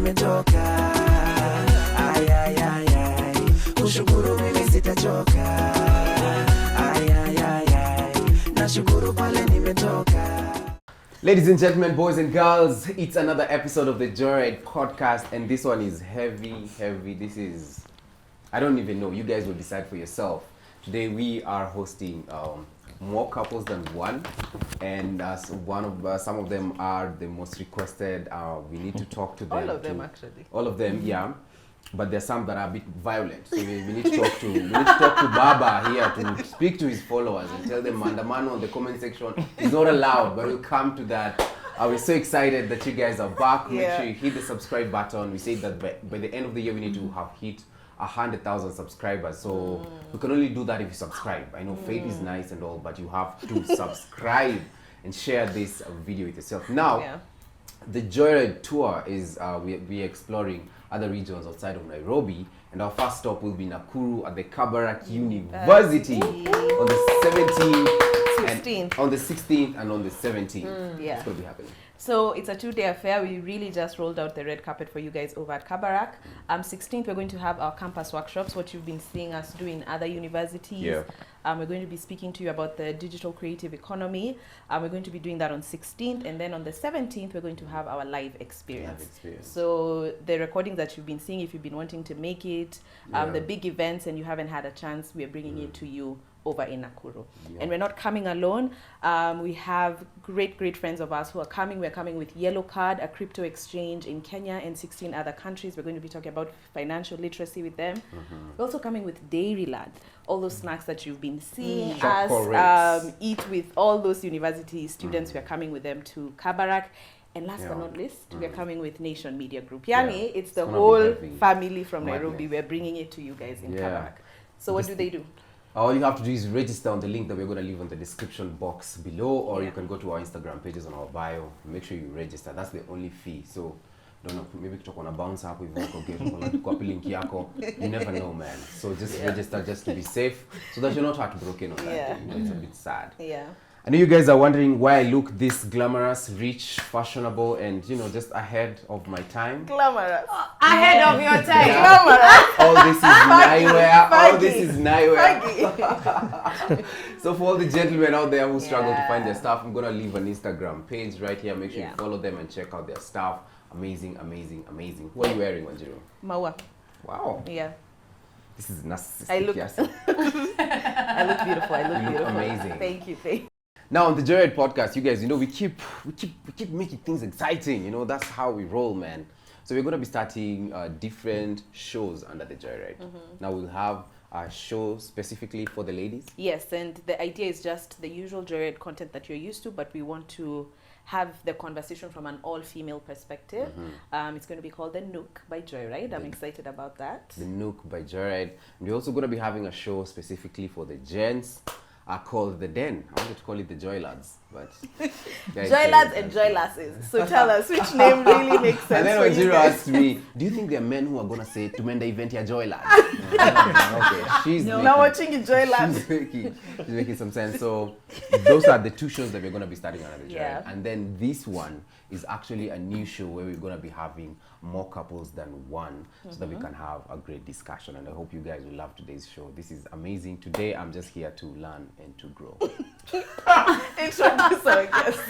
nimetoka. Ay, ay, ay, ay. Kushukuru mimi sitachoka. Ay, ay, ay, ay. Nashukuru pale nimetoka. Ladies and gentlemen, boys and girls, it's another episode of the Joyride podcast, and this one is heavy. This is, I don't even know, you guys will decide for yourself. Today we are hosting more couples than one, and some of them are the most requested. We need to talk to them. All of them actually. All of them, yeah. But there's some that are a bit violent, so we need to talk to Baba here to speak to his followers and tell them, man, the man on the comment section is not allowed, but we'll come to that. We're so excited that you guys are back. Make sure you hit the subscribe button. We say that by the end of the year we need to have hit 100,000 subscribers. So we can only do that if you subscribe. I know faith is nice and all, but you have to subscribe and share this video with yourself. Now, the Joyride tour is we're exploring other regions outside of Nairobi, and our first stop will be Nakuru at the Kabarak University on the 16th and on the 17th. It's going to be happening. So it's a 2-day affair. We really just rolled out the red carpet for you guys over at Kabarak. 16th, we're going to have our campus workshops, what you've been seeing us do in other universities. Yeah. We're going to be speaking to you about the digital creative economy. We're going to be doing that on 16th. And then on the 17th, we're going to have our live experience. So the recordings that you've been seeing, if you've been wanting to make it, the big events and you haven't had a chance, we're bringing it to you over in Nakuru. And we're not coming alone. We have great friends of ours who are coming. We're coming with Yellow Card, a crypto exchange in Kenya and 16 other countries. We're going to be talking about financial literacy with them. We're also coming with Dairyland, all those snacks that you've been seeing us eat with all those university students. We're coming with them to Kabarak. And last but not least, we're coming with Nation Media Group. Yani, it's the whole family from Nairobi. We're bringing it to you guys in Kabarak. So what do they do? All you have to do is register on the link that we're going to leave on the description box below, or you can go to our Instagram pages on our bio. Make sure you register. That's the only fee. So, don't know, maybe talk on a bounce up with link yako. You never know, man. So just register just to be safe, so that you're not heartbroken on that. You know, it's a bit sad. I know you guys are wondering why I look this glamorous, rich, fashionable, and just ahead of my time. Glamorous. Ahead of your time. Glamorous. All this is Nyawira. So for all the gentlemen out there who struggle to find their stuff, I'm gonna leave an Instagram page right here. Make sure you follow them and check out their stuff. Amazing. What are you wearing, Wanjiru? Maua. Wow. Yeah. This is narcissistic. I look beautiful. You look amazing. Thank you. Now on the Joyride podcast, you guys, we keep making things exciting. That's how we roll, man. So we're going to be starting different shows under the Joyride. Now we'll have a show specifically for the ladies. Yes, and the idea is just the usual Joyride content that you're used to, but we want to have the conversation from an all-female perspective. It's going to be called The Nook by Joyride. I'm excited about that. The Nook by Joyride. And we're also going to be having a show specifically for the gents. Called The Den. I wanted to call it the Joy Lads, but Joy Lads and Joy Lasses. So tell us which name really makes sense. And then when Jiro asked me, do you think there are men who are gonna say to men the event here Joy Lads? Okay, she's now watching you Joy Lads. She's making some sense. So those are the two shows that we're gonna be starting under the Joyride. And then this one is actually a new show where we're gonna be having more couples than one, so that we can have a great discussion. And I hope you guys will love today's show. This is amazing. Today I'm just here to learn and to grow. Introduce our guests.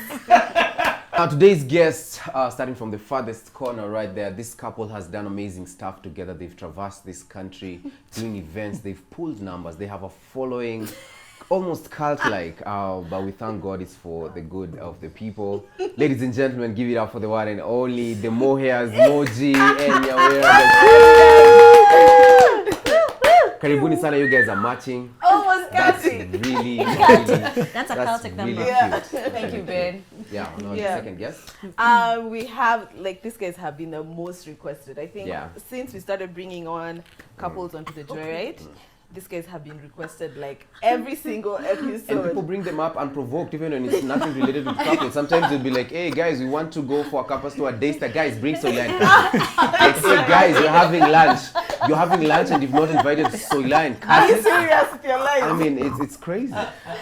Now today's guests, starting from the farthest corner right there, this couple has done amazing stuff together. They've traversed this country doing events. They've pulled numbers. They have a following, almost cult-like, but we thank God it's for the good of the people. Ladies and gentlemen, give it up for the one and only, the Mohias, Mojji and Nyawira. Karibuni sana, you guys are matching. That's really that's a Celtic really number. cute. Thank you, Ben. Second guess. We have, these guys have been the most requested. I think since we started bringing on couples onto the Joyride, these guys have been requested every single episode. And people bring them up unprovoked, even when it's nothing related to couples. Sometimes they'll be like, hey guys, we want to go for a couples tour. Guys, bring Soila and hey guys, we're having lunch. you're having lunch and you've not invited Soila and Are you Kati. serious with your life? I mean, it's crazy.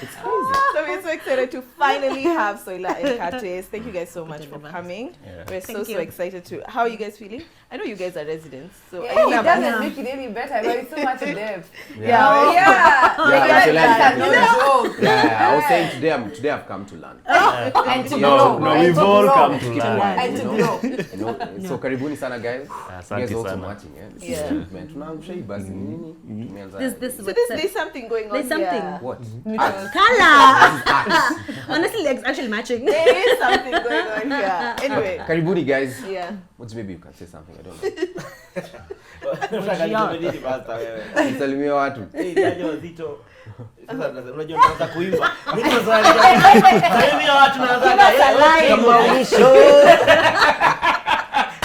It's crazy. So we're so excited to finally have Soila and Kates. Thank you guys so much for coming. Yeah. We're Thank so you. excited to. How are you guys feeling? I know you guys are residents, so Yeah, are you it nervous? doesn't make it any better, but it's so much depth. Yeah. Yeah. Yeah, so That's like- no joke. Yeah, I was saying today I've come to learn. And to No, grow. we've And to all grow. come to Keep learn. quiet, And you to know? grow. You know? So karibuni sana guys. You Asante guys also sana. matching, eh? This is Yeah. movement. Tunaamsha hii basi nini? Tumeanza. This So there's something going on There's something. here. What? Color. Honestly, it's actually matching. There is something going on here. Anyway, Karibuni guys. yeah. What's maybe you can say something, I don't know. Unataka nini basta wewe? Nisalimie watu. Jaji wazito. Sasa unajua unaanza kuimba. Mimi salimia watu naanza kama mwisho.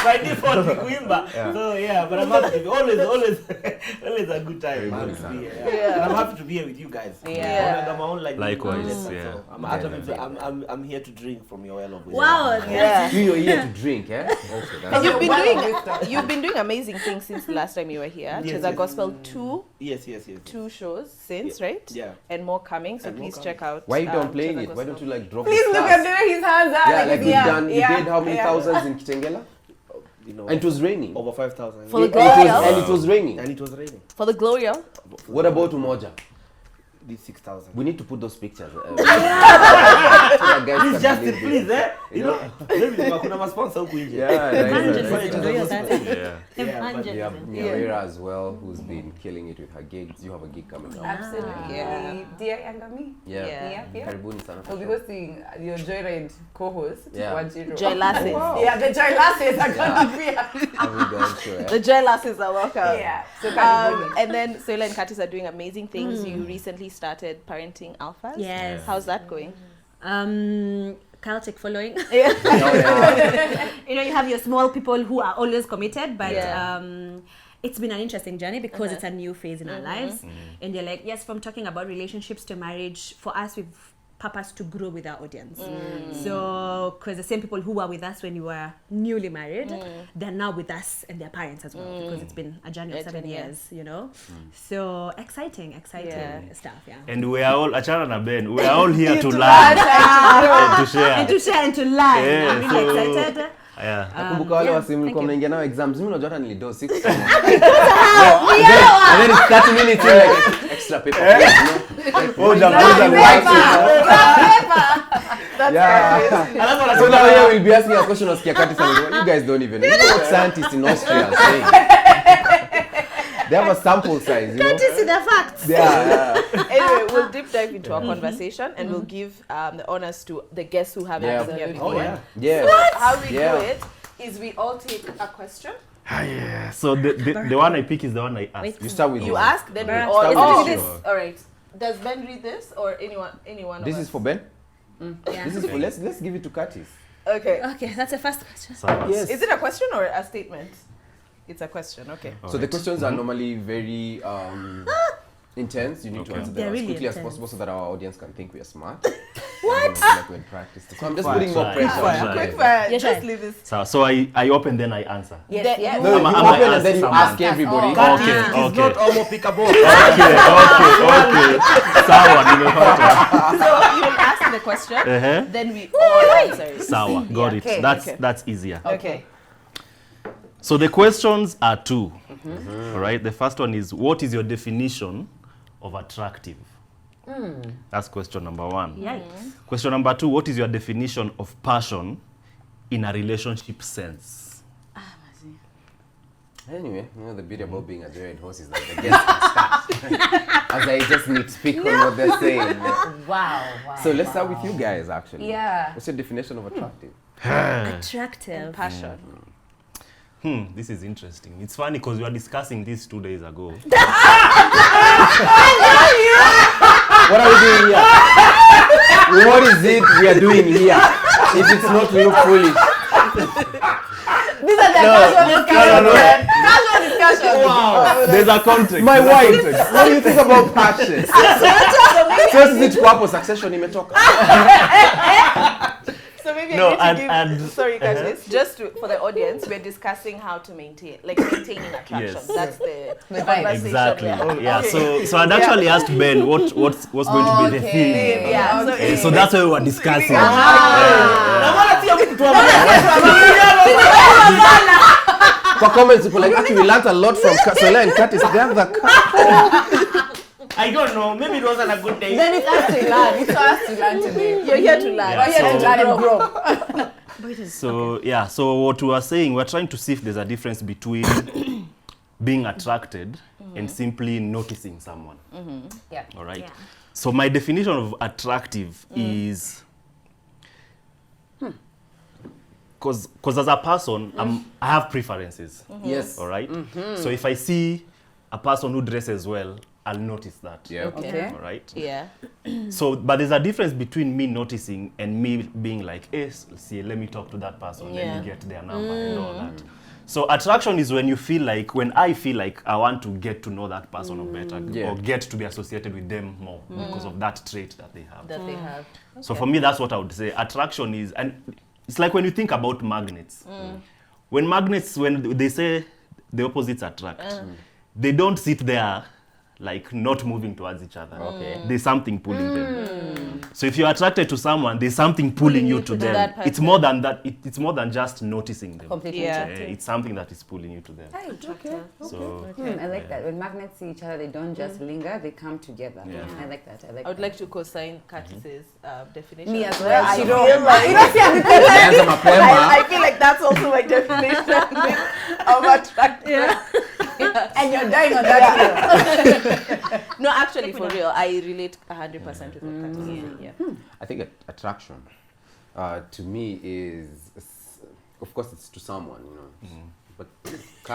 By default ni kuimba. So yeah, but I'm happy to be always a good time. I'm happy to be here. Yeah. And I'm happy to be here with you guys. Yeah. I'm own like Likewise, so yeah. I'm here to drink from your well of wisdom. Wow. Yeah. You're here to drink, eh? Okay, And that's you've been doing amazing things since the last time you were here. Yes, There's a yes. gospel Yes. two shows since, right? Yeah. And more coming. So And more please coming. check out. Why you don't playing Cheza it? Why Gospel. don't you like drop Please the look stars? at the way his hands are. Yeah, like we done. We did how many yeah. thousands in Kitengela? You know, And it was raining. over 5,000. For the And glory of- and it was raining. And it was raining. For the glory of What about Umoja? Did 6,000. We need to put those pictures. So that guys Please, can Justin, believe please, it. eh? You know, maybe kuna masponsor huku nje. Yeah, Evangelist. right. Yeah. We have Nyawira as well, who's been killing it with her gigs. You have a gig coming up. Absolutely. Yeah. Dear Angami. Yeah. Yeah. Karibuni sana. I'll be hosting your Joyride co-host, Yeah. Wajiro. Joy Lasses. Yeah, the Joy Lasses are going to be here. Have you gone through it? The Joy Lasses are welcome. Yeah. So karibuni. And then Soila and Katis are doing amazing things. You recently started parenting alphas. Yes. How's that going? Chaotic following. Oh, yeah. You know, you have your small people who are always committed, but Yeah. it's been an interesting journey because it's a new phase in our lives. And you're like, yes, from talking about relationships to marriage, for us, we've purpose to grow with our audience. So, because the same people who were with us when you were newly married, they're now with us and their parents as well, because it's been a journey of 7 years, you know. So, exciting Yeah. stuff, yeah. And we are all, achana na Ben, we are all here to learn and to share. And to share and to learn. Yeah, I'm really so- excited. Yeah. Nakumbuka wale yeah, wasi mlikuwa thank mnaingia nao exams. Mimi unajua hata nilido 6 times. And then it's 30 minutes in like extra paper. Yeah. So now here we'll be asking a question of Kiakati San. You guys don't even know what scientists in Austria are saying. They have a sample size, you know. Can't you see the facts? Yeah. Anyway, we'll deep dive into our conversation and we'll give the honors to the guests who haven't Yeah. been here Oh, before. yeah. Yeah. How we Yeah. do it is we all take a question. Yeah. So the one I pick is the one I ask. You start with You one. ask, then we Start all. with Oh, this. this. All right. Does Ben read this or anyone? This of is us? for Ben. Yeah. This is for let's give it to Katis. Okay. Okay, that's the first question. Yes. Is it a question or a statement? It's a question. Okay. So the questions are normally very intense. You need to Okay. answer them They're as really quickly as intense. possible so that our audience can think we are smart. What? Like we're in practice. So I'm just putting more Try. pressure. Quick on fire. you Quick guys. fire. Yeah, Just try. leave this. So I open, then I answer. Yes, Then- yes. No, you I'm open gonna and then you ask ask someone. everybody. Okay, It's okay. not almost pickable. Okay. Sawa, nimepata. So you will ask the question, Uh-huh. then we all answer it. Sawa, got it. Okay, That's easier. Okay. So the questions are two. All right. The first one is, what is your definition of attractive? That's question number one. Yikes. Question number two, what is your definition of passion in a relationship sense? Anyway, you know the beauty about being a joyride host is that the guests can start. As I just nitpick on what they're saying. Wow. So let's start with you guys actually. Yeah. What's your definition of attractive? Attractive. Passion. This is interesting. It's funny because we were discussing this 2 days ago. What are we doing here? What is it we are doing here? If it's not to look foolish. These are the casual discussions. no. Casual discussions. Wow. There's a context. My wife, what do you think about passion? So is it hapo succession imetoka? So maybe No, I need to and- give, sorry, Curtis, just for the audience, we're discussing how to maintaining attraction. Yes. That's the vibe. conversation. Exactly. Yeah. Yeah. So I'd actually asked Ben what's going to be the theme. Yeah. Okay. So that's what we were discussing. For comments, people like, actually, we learned a lot from Soila and Curtis. They have the I don't know. Maybe it wasn't a good day. Then it's us to learn. It's us to learn today. You're here to learn. Yeah, We're here to so- learn and grow. So what we were saying, we're trying to see if there's a difference between being attracted and simply noticing someone. Yeah. All right. Yeah. So my definition of attractive is because as a person, I have preferences. Yes. All right. So if I see a person who dresses well, I'll notice that. Yeah. Okay. All right. Yeah. So, but there's a difference between me noticing and me being like, hey, see, let me talk to that person, let Yeah. me get their number and all that. So attraction is when I feel like I want to get to know that person or better, Yeah. or get to be associated with them more because of that trait that they have. That they have. So for me, that's what I would say. Attraction is, and it's like when you think about magnets. When they say the opposites attract, they don't sit there like not moving towards each other. Okay. There's something pulling them. So if you're attracted to someone, there's something pulling you to them. that It's more than that. It's more than just noticing them. Completely. Yeah. It's something that is pulling you to them. Okay. So I like that. When magnets see each other, they don't just linger, they come together. Yeah. I like that. I would like to co-sign Curtis's definition. Me as well. well. I You feel know, like Alianza mapema. I feel like that's also my definition of attraction. and you're dying on that. No, actually, for real, I relate 100% with what Curtis is saying. Yeah. I think attraction to me is, of course, it's to someone, you know. But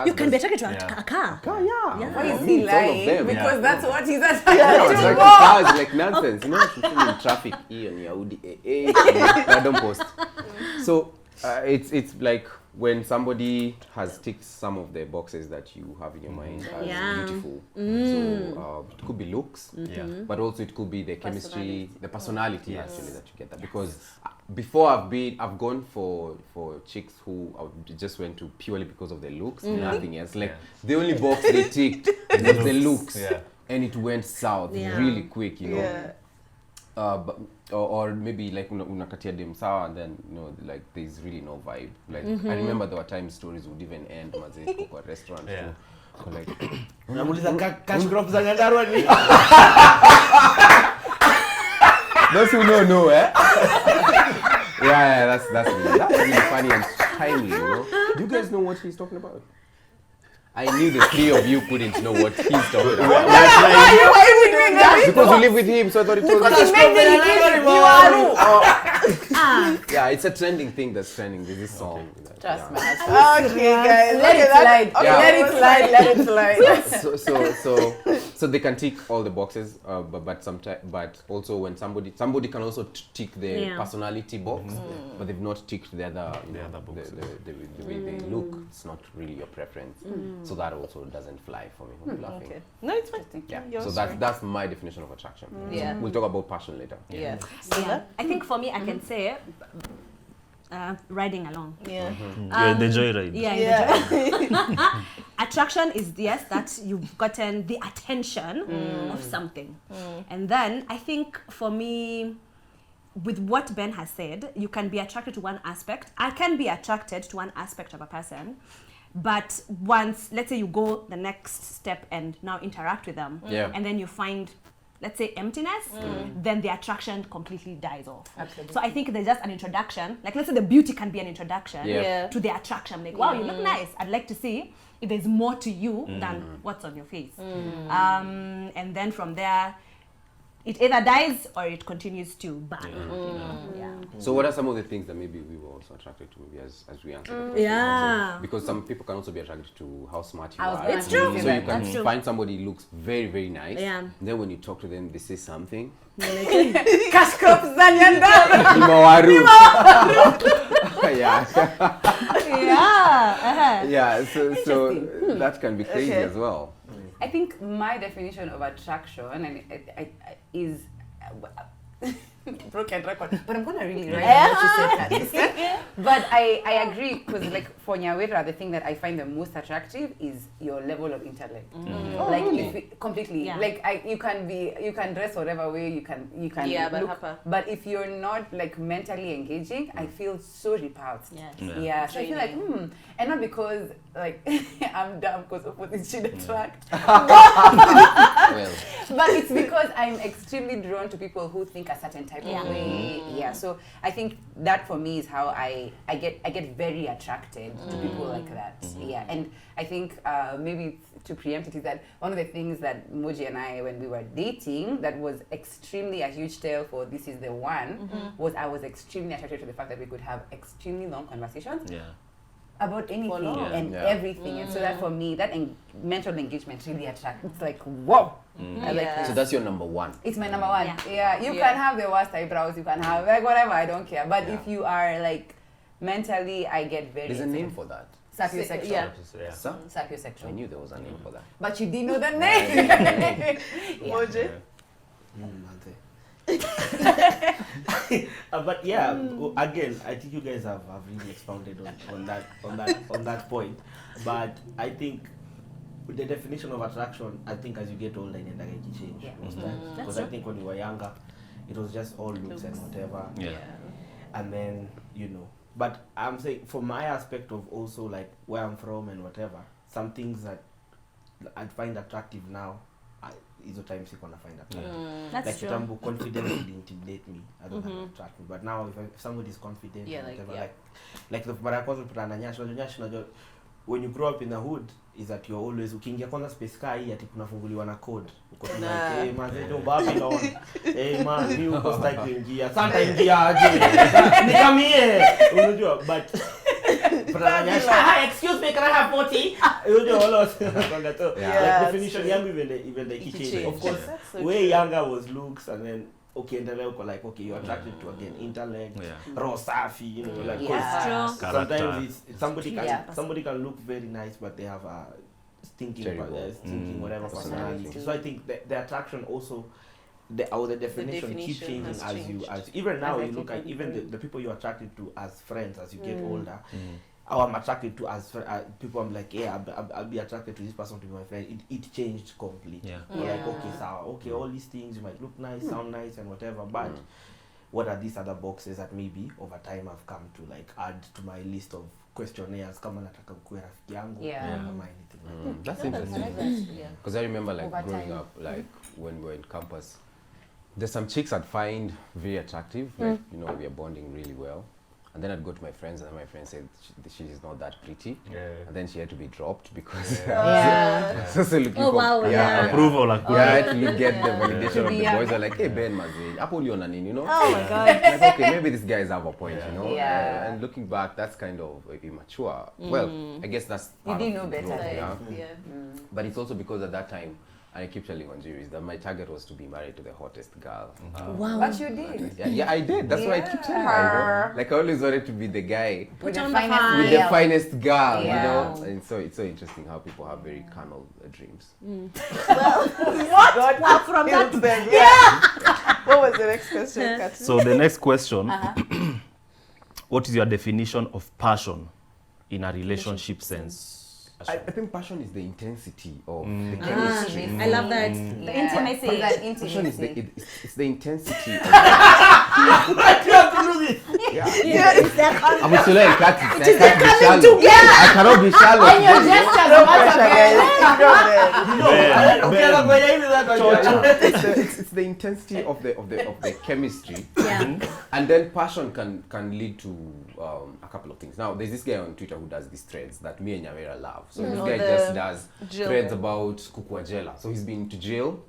You can be attracted to Yeah. a car. car, yeah. Why is It's he all of lying? them. Because Yeah. that's what he's Yeah, attracted it's to. like cars, like nonsense. You know, people in traffic, on Yahudi, I don't post. So it's like when somebody has ticked some of the boxes that you have in your mind as Yeah. beautiful. So it could be looks, yeah. but also it could be the chemistry, the personality actually that you get that. Because before I've gone for chicks who just went to purely because of the looks, nothing else. Like the only box they ticked was the looks, Yeah. and it went south Yeah. really quick, you know. Yeah. But, or maybe like unakatia dem sawa, and then like there's really no vibe. Like I remember there were times stories would even end maze kwa restaurant. Yeah. So, like Unamuuliza cash crop za Nyandarua ni. those who know, eh? yeah, that's really funny and timely, you know. Do you guys know what he's talking about? I knew the three of you couldn't know what he's talking about. Why are we doing that? Because we live with him, so I thought it was. Because he made the Yeah, it's a trending thing that's trending. There's this song. that- Trust me. yeah. Okay, guys. Let it slide. Okay, Yeah. Let it slide. Let it slide. So they can tick all the boxes, but sometimes, but also when somebody can also tick the Yeah. personality box, but they've not ticked the other, The other boxes. the way they look. It's not really your preference, so that also doesn't fly for me. I'm laughing. Okay. No, it's fine. Yeah. Your So story. that's my definition of attraction. Yeah. We'll talk about passion later. Yeah. Yeah. I think for me, I can say riding along. Yeah. Yeah, the joyride. Yeah. Yeah. Attraction is, yes, that you've gotten the attention of something. And then I think for me, with what Ben has said, you can be attracted to one aspect. I can be attracted to one aspect of a person, but once, let's say you go the next step and now interact with them, Yeah. and then you find, let's say, emptiness, then the attraction completely dies off. Absolutely. So I think there's just an introduction. Like, let's say the beauty can be an introduction Yeah. Yeah. to the attraction. Like, wow, you look nice. I'd like to see if there's more to you than what's on your face. And then from there, it either dies or it continues to burn. Yeah. So what are some of the things that maybe we were also attracted to, maybe as we answer the question? Yeah. Because some people can also be attracted to how smart you I was are. gonna It's true. So you That's can true. find somebody who looks very, very nice. Yeah. Then when you talk to them, they say something. Cash crops za Nyandarua. Imawaru. Yeah. Yeah. Yeah. So that can be crazy Okay. as well. I think my definition of attraction and is broken record, but I'm gonna really write what you said that. But I agree, because like for Nyawira, the thing that I find the most attractive is your level of intellect. Like if it, completely, Yeah. like you can dress whatever way you can Yeah, but look, Hapa. but if you're not like mentally engaging, I feel so repulsed. Yes. Yeah, so I feel like and not because like I'm dumb because opposites should attract, Well, but it's because I'm extremely drawn to people who think a certain type Yeah. of way. Yeah, so I think that for me is how I get very attracted to people like that. Yeah, and I think maybe to preempt it is that one of the things that Mojji and I, when we were dating, that was extremely a huge tale for this is the one, was I was extremely attracted to the fact that we could have extremely long conversations Yeah. about anything long. and Yeah. everything. And so that for me, that mental engagement really attracts. It's like, whoa. I like Yeah. this. so that's your number one. It's my number one. Yeah. Yeah, you Yeah. can have the worst eyebrows, you can have like whatever, I don't care. But Yeah. if you are like mentally, I get very There's a name for that. sapiosexual. Yeah. Yeah. Sir? I Sapiosexual. knew there was a name for that. But you didn't know the name. Yeah. Mojji? But yeah, again, I think you guys have really expounded on that point. But I think the definition of attraction, I think as you get older, it change Yeah. most times. Because I think when you were younger, it was just all looks and whatever. Yeah. And then but I'm saying for my aspect of also like where I'm from and whatever, some things that I find attractive now, is time sick when I find attractive. That's Like true. Tambu, confidence will intimidate me other than attract me. But now if somebody is confident Yeah, and like, whatever, yeah. like the mara kwanza putana nyash unajua when you grow up in the hood is that you're always ukiingia kwanza space kaa hii ati kunafunguliwa na code uko tu like hey man don't Babylon hey man ni uko style kuingia sasa ingia aje nikamie unajua but excuse me, can I have 40? Like definition yangu even the kitchen. Of course, That's so way true. younger was looks, and then okay, and then like okay, you're attracted to again intellect, raw safi, like 'cause Yeah. True. sometimes it's somebody can Yeah. somebody can look very nice, but they have a stinking Terrible. whatever Personality. personality. So I think the attraction also. The definition keep definition changing has as you changed. even now As I you look keep at even the people you're attracted to as friends as you get older. Mm. How I'm attracted to as people, I'm like, yeah, I'll be attracted to this person to be my friend. It changed completely. Yeah. You're like, okay, so okay, all these things you might look nice, sound nice, and whatever, but what are these other boxes that maybe over time I've come to like add to my list of questionnaires? Kama nataka kuwa rafiki yangu, Yeah. kama anything like that. That's I interesting. like that. Yeah. Because I remember like Over growing time. up, like when we were in campus, there's some chicks I'd find very attractive, like, we are bonding really well. And then I'd go to my friends, and then my friends said she's not that pretty. Yeah. And then she had to be dropped because Yeah. so looking Oh, for wow, yeah. Approval. Yeah, I had to get the Yeah. validation of the Yeah. boys. Are like, hey Ben, mazi, hapo uliona nini, Oh my god. Like, okay, maybe these guys have a point, Yeah. And looking back, that's kind of immature. Well, I guess that's part didn't of know the better growth, then. yeah. Yeah. But it's also because at that time, and I keep telling Wanjiru, is that my target was to be married to the hottest girl. Wow. But you did. Yeah, I did. That's why I keep telling her. Like, I always wanted to be the guy With the on the finest fine. with the male. finest girl, Yeah. And so it's so interesting how people have very carnal dreams. Wow, from that. What was the next question, Kathy? So the next question, what is your definition of passion in a relationship sense? I think passion is the intensity of the chemistry. I love that. The Yeah. intimacy. But that Passion is intimacy. it's the intensity of You have to do this. I'm with Soila and Kathy. I can't be shallow. I cannot be shallow. And your gestures No once pressure, again. It's the intensity of the chemistry. Yeah. And then passion can lead to a couple of things. Now, there's this guy on Twitter who does these threads that me and Nyawira love. So this guy just does jail threads guy. about kukua jela. So he's been to jail.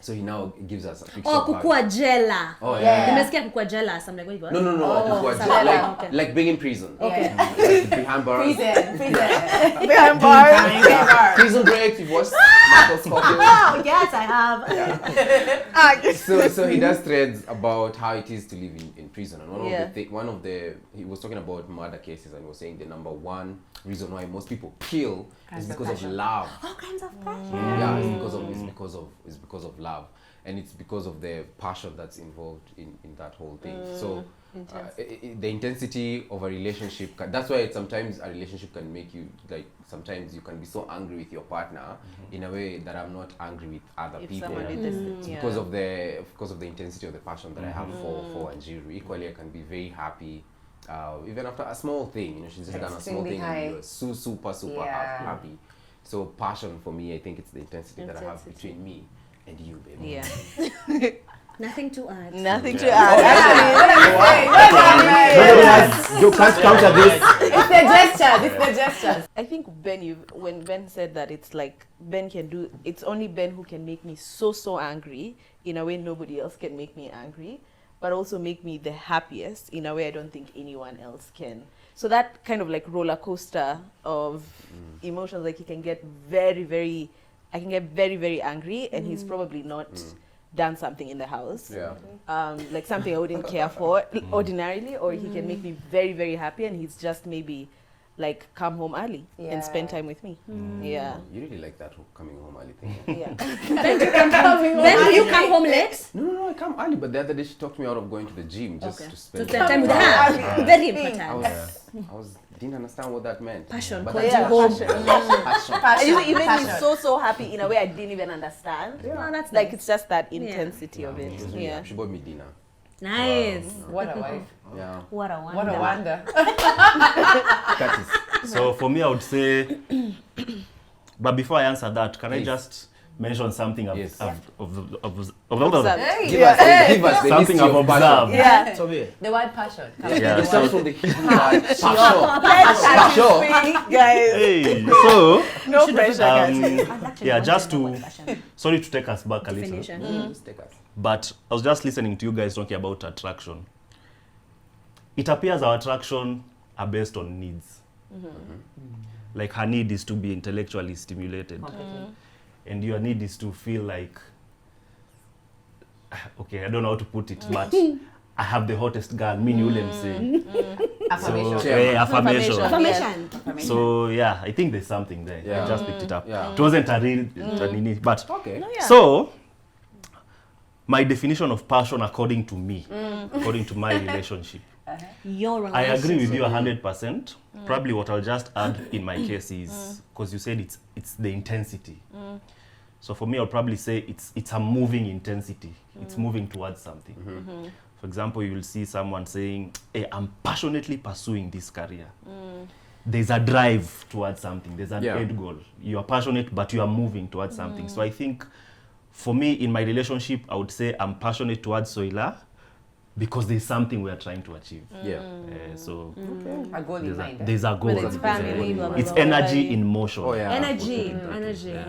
So he now gives us a picture Oh, of how- kukua jela. Oh, yeah. Nimesikia kukua jela. So I'm like, what you got? No, kukua sawa. jela. Okay. Like being in prison. Okay. Like behind bars. Prison. Behind bars. Prison break, you've watched Michael Scofield. Oh, yes, I have. So he does threads about how it is to live in prison, and one of the he was talking about murder cases, and he was saying the number one reason why most people kill is because of love. All kinds of passion. Yeah, it's because of love. and it's because of the passion that's involved in that whole thing. So the intensity of a relationship that's why sometimes a relationship can make you like, sometimes you can be so angry with your partner in a way that I'm not angry with other If people. someone did this, It's because of the intensity of the passion that I have for Anjiru. Equally, I can be very happy even after a small thing. You know, she's just done a small Extremely thing high. and you're super happy. So passion for me, I think it's the intensity that I have between me and you, baby. Yeah. Nothing to add. Nothing to add. You can't counter this. It's the gestures. It's the gestures. I think when Ben said that, it's like it's only Ben who can make me so angry in a way nobody else can make me angry, but also make me the happiest in a way I don't think anyone else can. So that kind of like roller coaster of emotions, like I can get very angry, and he's probably not done something in the house, like something I wouldn't care for ordinarily, or he can make me very happy, and he's just maybe like come home early and spend time with me. Yeah. You really like that whole coming home early thing. Yeah. Then do you come home late? No, I come early, but the other day she talked me out of going to the gym just to To spend spend time with her. Very important. didn't understand what that meant. Passion. But Calls that's you home. You made me so happy in a way I didn't even understand. No, that's Like nice. it's just that intensity of it. She was really Yeah. happy. She bought me dinner. Nice. What a wife. Yeah. What a wonder. What a wonder. That is. So for me, I would say, but before I answer that, can I Please. just mention something Yes. Observed. Give us the something history I've of passion. observed. Yeah. So here. The word passion. Yeah, It comes so, from the Hebrew word passion. Guys, hey, so no pressure, guys. yeah, just to sorry to take us back a little, Definition. Just take us. but I was just listening to you guys talking about attraction. It appears our attraction are based on needs. Like her need is to be intellectually stimulated, and your need is to feel like, okay, I don't know how to put it, but I have the hottest girl, me yule mse. Affirmation. So, affirmation. Affirmation. So yeah, I think there's something there. Yeah. I just picked it up. Yeah. It wasn't a real nini, but Okay. so my definition of passion, according to me, according to my relationship, Your I agree with you 100%. Probably what I'll just add in my case is, because you said it's the intensity. So for me, I'll probably say it's a moving intensity. It's moving towards something. For example, you will see someone saying, hey, I'm passionately pursuing this career. There's a drive towards something. There's an end goal. You are passionate, but you are moving towards something. So I think for me, in my relationship, I would say I'm passionate towards Soila because there's something we are trying to achieve. Yeah. So A goal in mind. there's a goal. Whether it's family, blah, blah, It's blah, energy blah. in motion. Oh yeah. Energy.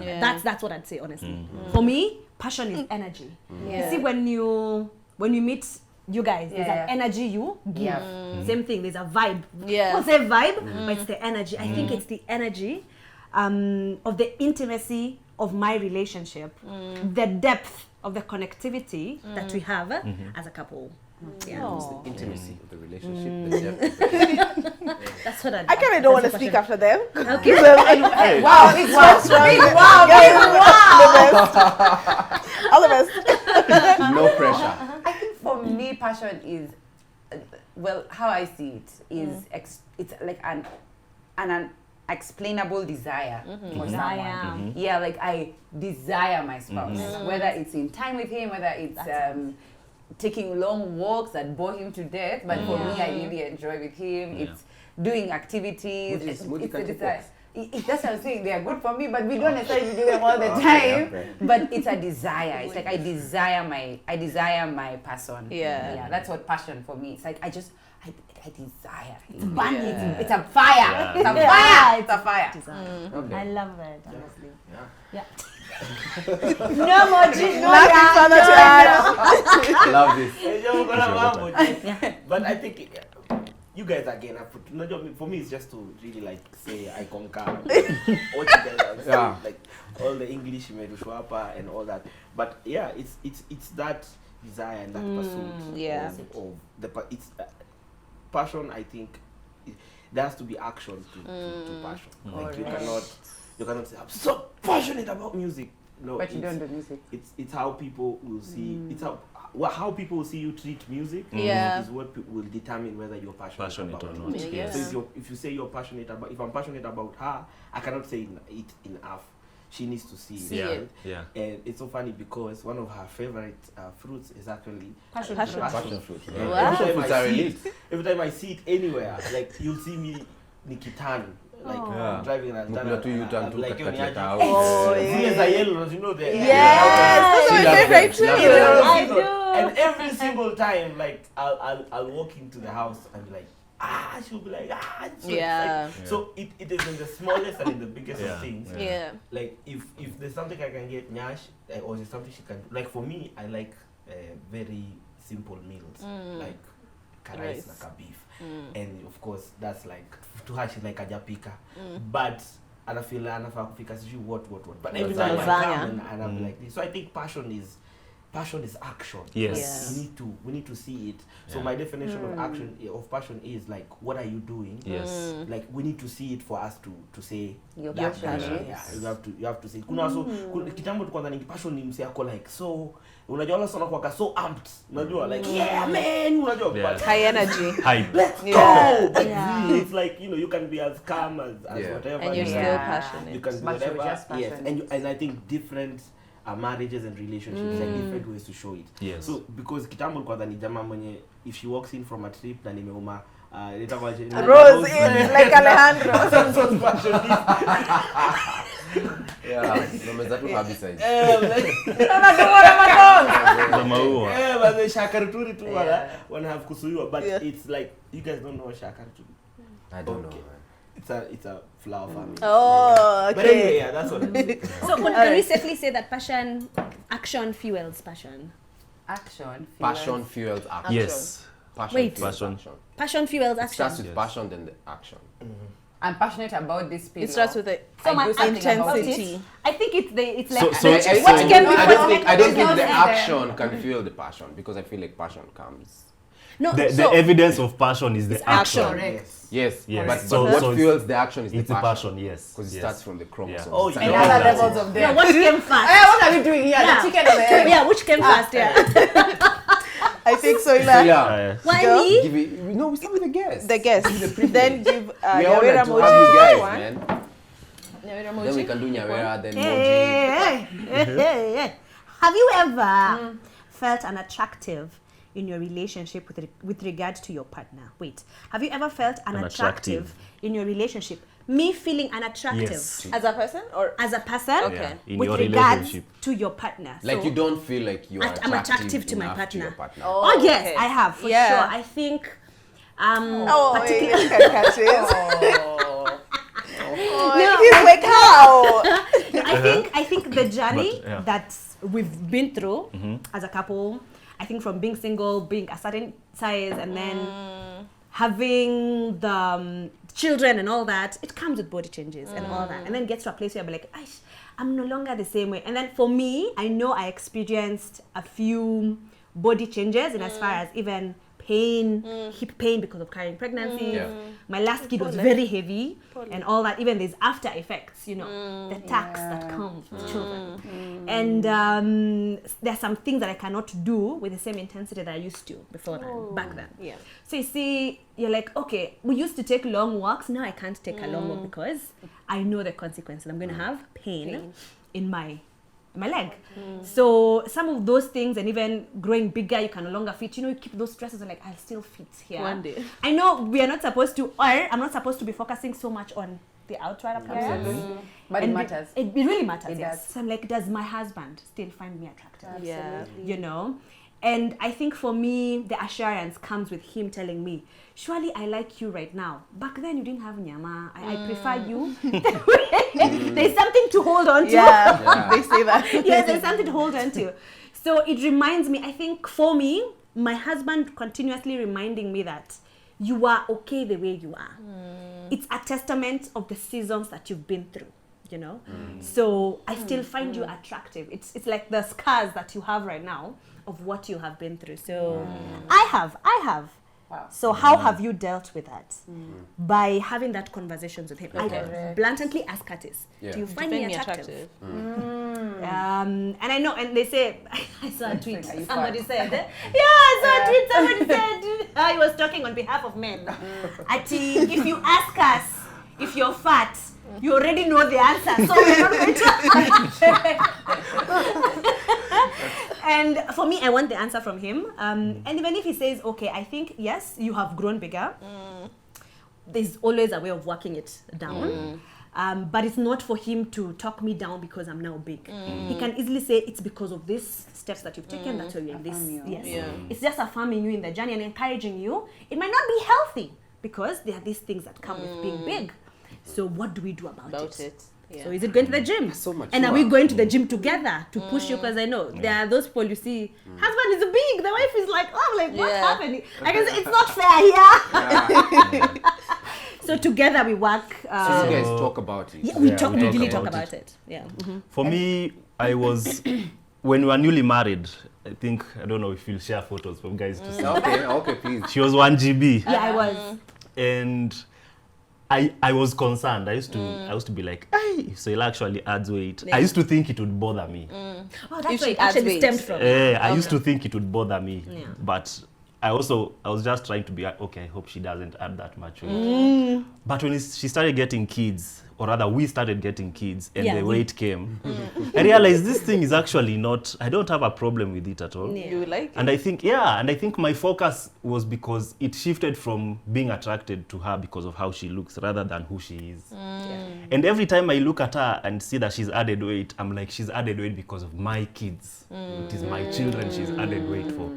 Yeah. That's what I'd say, honestly. For me, passion is energy. Yeah. You see, when you meet you guys, there's Yeah. an energy you give. Yeah. Same thing, there's a vibe. Yeah. What's a vibe? But it's the energy. I think it's the energy of the intimacy of my relationship, the depth of the connectivity that we have as a couple. Yeah. It's the intimacy of the relationship, the depth of the That's what I kind of don't want to that's speak what after them. Okay. Wow, big wow, big wow, big wow. All the best. no pressure. I think for me, passion is, well, how I see it is, it's like an explainable desire for someone. Yeah, like I desire my spouse, whether it's in time with him, whether it's taking long walks that bore him to death. But for me, I really enjoy with him. It's doing activities. Mojji It's the can't desire. box. That's what I'm saying. They are good for me, but we don't necessarily do them all the time. But it's a desire. It's like I desire my person. Yeah. That's what passion for me. It's like I desire. It's burning. It's a fire. It's a fire. It's a fire. I love it, honestly. Yeah. No Mojji, no Nothing further to add. Love this. But I think you guys again, for me it's just to really like say I conquer all you guys are saying, like all the English Merushwapa and all that. But yeah, it's that desire and that pursuit yeah. of the passion. I think there has to be action to passion. Like you cannot say I'm so passionate about music. No, But you don't do music. It's how people will see. It's how people will see you treat music. Yeah. Is what will determine whether you're passionate Passionate about or not. it. Yeah. So if you say you're passionate about, if I'm passionate about her, I cannot say it enough. She needs to see See it. it. Right? Yeah. And it's so funny because one of her favorite fruits is actually Passion fruit. Yeah. Wow. Every time Fruits I are see elite. it, every time I see it anywhere, like you'll see me Nikitan, like Yeah. driving and Mkula tu U-turn tu like katikati ya town. Oh, zile za yellow, you know the Yes, She those are my loves favorite them. She loves too. them. I do. And every single time, like I'll walk into the house and be like, she'll be like, So Yeah. it's like- So it is in the smallest and in the biggest Yeah. of things. Yeah. Like if there's something I can get Nyash, or there's something she can do. Like for me, I like very simple meals, like karais Rice. na kabeef. And of course that's like to her she's like ajapika. But anafeel anafaa kupika sijui what. But every time I Lasagna. come and I'm like this. So I think passion is action. Yes. We need to see it. So Yeah. my definition of passion is like, what are you doing? Yes. Like we need to see it for us to say You're that passionate. yeah, you have to say. Kuna so kitambo kwanza ni passion ni mse yako like so unajua wala sana kwa so amped. Unajua like yeah man, unajua Yeah. but High energy. Hype. let's Yeah. go. But it's like, you can be as calm as Yeah. whatever. And you're you still are. passionate. You can do But you're whatever. just Yes. passionate. And I think different marriages and relationships like different ways to show it. Yes. So because kitambo kwanza ni jamaa mwenye if she walks in from a trip na nimeuma Rose in like Alejandro. Yeah, nomeza tu herbicides. Za maua. But the shakarturi too wana have kusuiwa, but it's like you guys don't know what shakarturi. I don't know. Okay. Man. It's a flower family. Oh, But anyway, okay. yeah, that's what it is. So can we safely say that action fuels passion? Action. Passion fuels action. Yes. Passion Wait. fuels Passion. action. Passion fuels It action. starts with Yes. passion, then the action. I'm passionate about this pillow. It starts with the So my I do something about intensity. I think it's So- like so- what so- can be I don't think connected the to action can fuel the passion because I feel like passion comes. No, The so evidence of passion is the action. action. Correct. Yes, Yes. but So- what so it's- fuels the action is It's the the passion. passion, yes. Because it yes. starts from the chromosomes. Yeah. Oh, It's yeah. And like- other levels of no, them. what came first? What are we doing here? Yeah. The chicken or the egg? Yeah, which came first? Yeah. I think Soila. Yeah. Why Go. me? Give it, no, we start with the guest. The guest. Then give We are Nyawira honored to Mojji have you guys, one. man. Nyawira Then we Mojji. can do Nyawira, then Mojji. Hey. Have you ever felt unattractive in your relationship with regard to your partner? Wait, have you ever felt unattractive in your relationship? Me feeling unattractive Yes. As a person or as a person Okay. Yeah. In with your regards relationship. to your partner. Like So- you don't feel like you are I'm attractive to my enough partner. your partner. Oh yes, okay. I have for Yeah. sure. I think oh, particularly look at catches. No, He's like how? I think the journey But, yeah. that we've been through as a couple, I think from being single, being a certain size, and then having the children and all that, it comes with body changes and all that, and then gets to a place where I'm like, "Aish, I'm no longer the same way." And then for me, I know I experienced a few body changes, and as far as even pain, hip pain because of carrying pregnancy. Yeah. My last kid was very heavy and all that. Even there's after effects, you know, the tax that comes with children. And there's some things that I cannot do with the same intensity that I used to before then, back then. Yeah. So you see, you're like, okay, we used to take long walks. Now I can't take a long walk because I know the consequences. I'm going to have pain in my leg. So some of those things, and even growing bigger, you can no longer fit. You know, you keep those stresses and like, I'll still fit here. One day. I know we are not supposed to, or I'm not supposed to be focusing so much on the outside appearance. But it And matters. It really matters, It yes. does. So I'm like, does my husband still find me attractive? Yeah. You know? And I think for me, the assurance comes with him telling me, surely I like you right now. Back then you didn't have nyama. I prefer you. There's something to hold on to. Yeah. They say that. Yes, there's something to hold on to. So it reminds me, I think for me, my husband continuously reminding me that you are okay the way you are. It's a testament of the seasons that you've been through, you know? So I still find you attractive. It's like the scars that you have right now of what you have been through. So I have. Wow. So how have you dealt with that? By having that conversations with him. I Correct. blatantly ask Curtis, Yeah. do you find me attractive? And I know, and they say, I saw a tweet. Are you Somebody fat? said, I saw a tweet. Somebody said, I was talking on behalf of men. Ati, if you ask us if you're fat, you already know the answer. So we're not going to. And for me, I want the answer from him. And even if he says, okay, I think, yes, you have grown bigger, there's always a way of working it down. But it's not for him to talk me down because I'm now big. He can easily say it's because of these steps that you've taken, that's why you're in this. Yes. Yeah. It's just affirming you in the journey and encouraging you. It might not be healthy because there are these things that come with being big. So what do we do about it? Yeah. So is it going to the gym? So much. And are we going to the gym together to push you? Because I know there are those people you see, husband is big, the wife is like, oh, like what's happening? I guess it's not fair here. So together we work. So you guys talk about it. Yeah, we Yeah, talk. we We talk really about talk about it. Yeah. For me, I was, when we were newly married, I think, I don't know if you'll share photos for guys to see. Okay, please. She was 1 GB. Yeah, I was. And I was concerned. I used to be like, hey, so it actually adds weight. I used to think it would bother me. Oh, If that's she where it adds actually weight. stemmed from. I used to think it would bother me. Yeah. But I was just trying to be like, okay, I hope she doesn't add that much weight. But when she started getting kids, or rather we started getting kids and Yeah, the we- weight came, I realized this thing is actually not, I don't have a problem with it at all. Yeah. You like it? And I think my focus was because it shifted from being attracted to her because of how she looks rather than who she is. And every time I look at her and see that she's added weight, I'm like, she's added weight because of my kids. It is my children she's added weight for.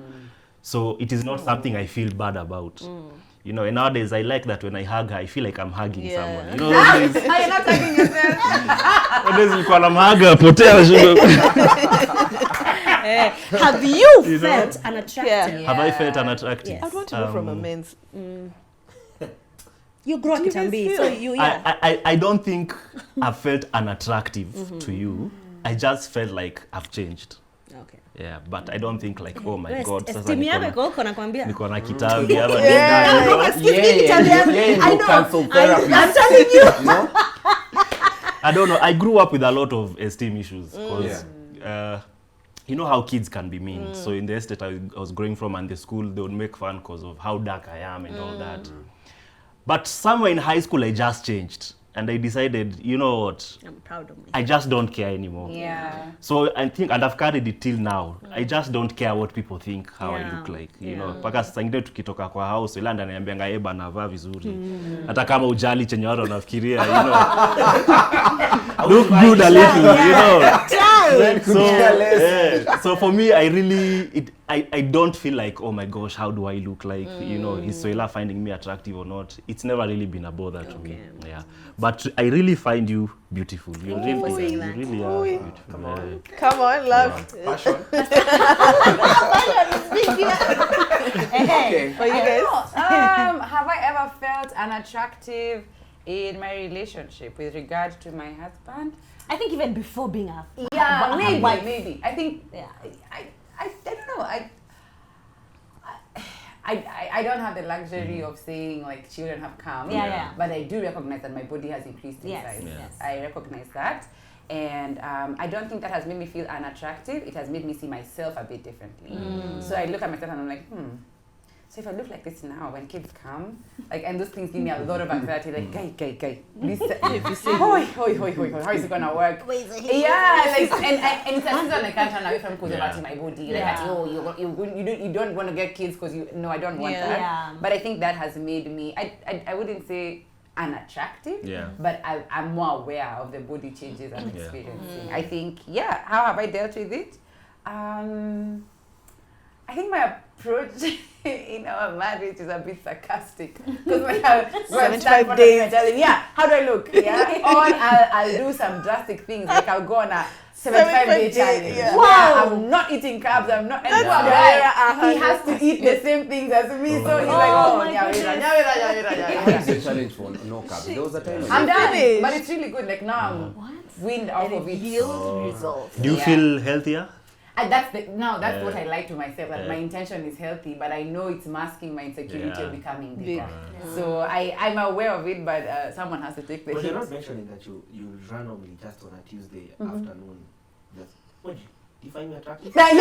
So it is not something I feel bad about. You know, and nowadays I like that when I hug her, I feel like I'm hugging someone. You know, those days, You're not hugging yourself. those days nilikuwa namhaga potea sugar. Have you felt unattractive? Have I felt unattractive? Yes. I want to know from a men's. You grow up, Do you it can guys be. feel- So you, yeah. I don't think I've felt unattractive to you. I just felt like I've changed. Okay. Yeah, but I don't think like, oh my Wewe, God, sasa esteem yako niko iko huko nakwambia. niko na kitambi hapa. Cancel therapy. I'm telling you. You know? I don't know. I grew up with a lot of esteem issues because you know how kids can be mean. So in the estate I was growing from and the school, they would make fun because of how dark I am and all that. But somewhere in high school, I just changed. And I decided, you know what? I'm proud of myself. I just don't care anymore. Yeah. So I think, and I've carried it till now. I just don't care what people think, how I look like. You know, paka sasa ingine tukitoka kwa house, ila ananiambianga eba navaa vizuri. Hata kama ujali chenye watu wanafikiria, you know. Look good a little, you know. So for me, I don't feel like, oh my gosh, how do I look like? You know, is Soila finding me attractive or not? It's never really been a bother to me. Yeah, but I really find you beautiful. You really are beautiful. Yeah. Come on, love. Passion. Okay. For you guys. Have I ever felt unattractive in my relationship with regard to my husband? I think even before being a Yeah, a maybe, wife. maybe. I think, Yeah. I don't know. I don't have the luxury of saying like children have come. Yeah. But I do recognize that my body has increased in Yes, size. yes. I recognize that. And I don't think that has made me feel unattractive. It has made me see myself a bit differently. So I look at myself and I'm like, so if I look like this now, when kids come, like, and those things give me a lot of anxiety, like, guy, this, hoi, how is it gonna work? Yeah, like, and it's a season I can't turn away from because about my body. Like, you don't want to get kids because I don't want that. Yeah. But I think that has made me, I wouldn't say unattractive, Yeah. but I'm more aware of the body changes I'm experiencing. I think, how have I dealt with it? I think my approach in our marriage is a bit sarcastic. Because when I 75 days. How do I look? Yeah. Or I'll do some drastic things, like I'll go on a 75-day challenge. yeah. Wow. I'm not eating carbs. I'm not. And poor guy, he has to eat the same things as me. So he's like, my Nyawira. What is the challenge for no carbs? There was a time I'm done. finished. But it's really good. Like now I'm weaned off of it. results. Do you feel healthier? That's what I like to myself. That my intention is healthy, but I know it's masking my insecurity of becoming bigger. So I'm aware of it, but someone has to take the But you're not hit. mentioning that you randomly just on a Tuesday afternoon just find me attractive? Yeah.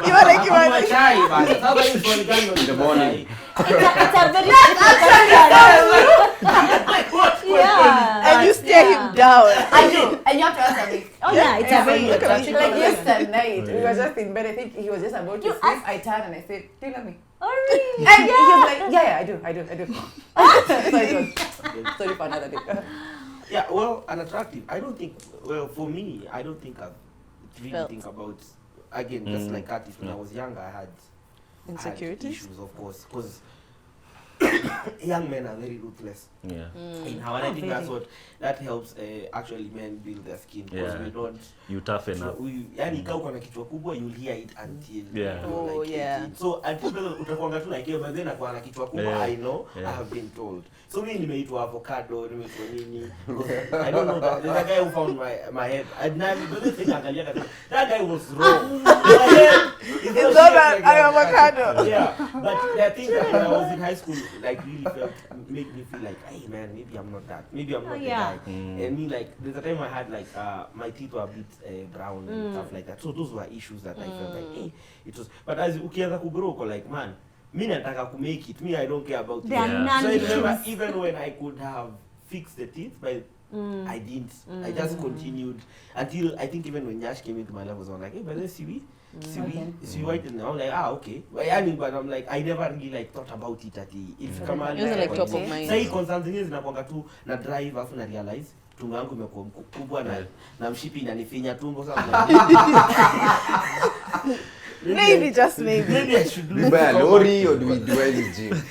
You were like, oh, You were like, my chai, man. That's how I used to go In the morning. It's a very yeah. And you stare him down. I do. And you have to answer me. Oh yeah, it's a very Look at me. attractive. Like yesterday night, we were just in bed. I think he was just about to sleep. I turned and I said, "Do you love me?" Oh really? And he was like, "Yeah, I do." So it was sorry for another day. Yeah, well, unattractive. I don't think. Well, for me, I don't think I've really Felt. think about. Again, just like artists, when I was younger, I had Insecurities? issues, of course, because young men are very ruthless Yeah. in how, and I think that's what that helps actually men build their skin, because Yeah. we don't. You toughen up. Yani kama uko na kichwa kubwa, you'll hear it until Yeah. you're Oh, like yeah. 18. So until utakuanga tu like, but then akuwa na kichwa kubwa, Yeah. I know, I Yeah. have been told. So mimi nimeitwa avocado, nimeitwa nini. I don't know that. There's a guy who found my head. And now the thing angalia that guy was wrong. My head is It's not not shaped an avocado. Yeah, but the thing that when I was in high school, like really felt, made me feel like, hey man, maybe I'm not that. Maybe I'm not the yeah. guy. And me, like, there's a time I had like my teeth were a bit brown and stuff like that. So those were issues that I felt like, hey, it was. But as ukianza kugrow, uko like, man, me nataka ku make it. Me, I don't care about There are it. Yeah. So I non-issues. remember even when I could have fixed the teeth, but I didn't. I just continued until I think even when Yash came into my life, I was like, hey, but then see white, and I'm like, okay. But I'm like, I never really like thought about it at the. If come It wasn't like top of mind. Say concerns zingine zinakuanga tu na drive afu na realize tumbo yangu imekuwa kubwa na mshipi inanifinya tumbo sasa. Maybe, just maybe. Maybe I should Do we buy a lorry or do we do any gym?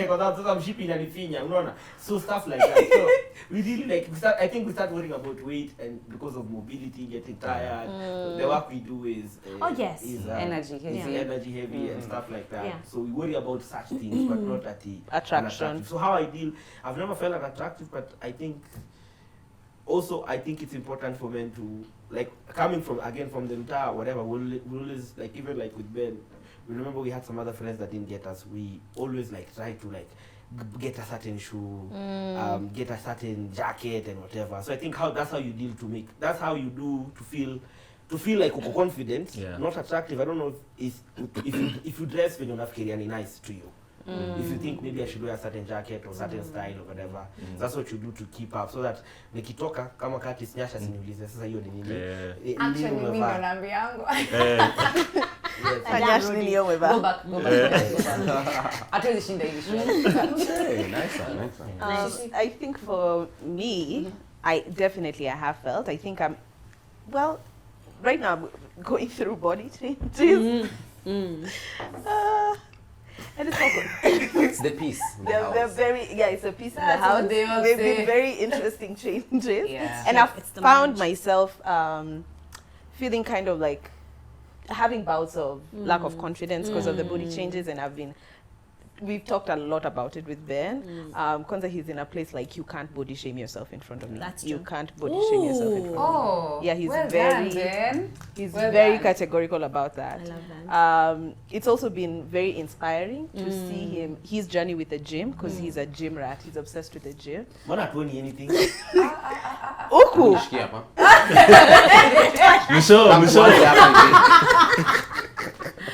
kwa sababu sasa mshipi inanifinya, unaona? So stuff like that. So we really like I think we start worrying about weight, and because of mobility, getting tired. The work we do is Oh, yes. Energy heavy. is energy heavy and stuff like that. Yeah. So we worry about such things, but not at the Attraction. unattractive. So how I deal, I've never felt unattractive, but I think it's important for men to, like, coming from the entire whatever, we always, like, even like with Ben, we remember we had some other friends that didn't get us. We always like try to like get a certain shoe, get a certain jacket and whatever. So I think that's how you deal that's how you do to feel like uko confident, not attractive. I don't know if you dress when you're not carrying nice to you. If you think maybe I should wear a certain jacket or certain style or whatever, that's what you do to keep up, so that nikitoka kama kati sinyasha siniulize sasa hiyo ni nini. Actually, mimi ndo naambi yangu. Anyash nini yo Go weba. back. Hatuwezi shinda hivi shule. Hey, nice one. I think for me, I have felt. I think right now I'm going through body changes. And it's awkward. It's the peace. in the They're house. it's a piece in the That's house. what they all They've say. been very interesting changes. Yeah. And I've It's the found marriage. myself feeling kind of like having bouts of lack of confidence because of the body changes, and we've talked a lot about it with Ben. Kwanza, he's in a place like, you can't body shame yourself in front of me. That's You true. can't body shame yourself in front of me. Oh. Yeah, he's well very- done, Ben. He's Well very done. categorical about that. I love that. It's also been very inspiring to see his journey with the gym, because he's a gym rat. He's obsessed with the gym. Mbona hatuoni anything? Uku! Nishiki hapa.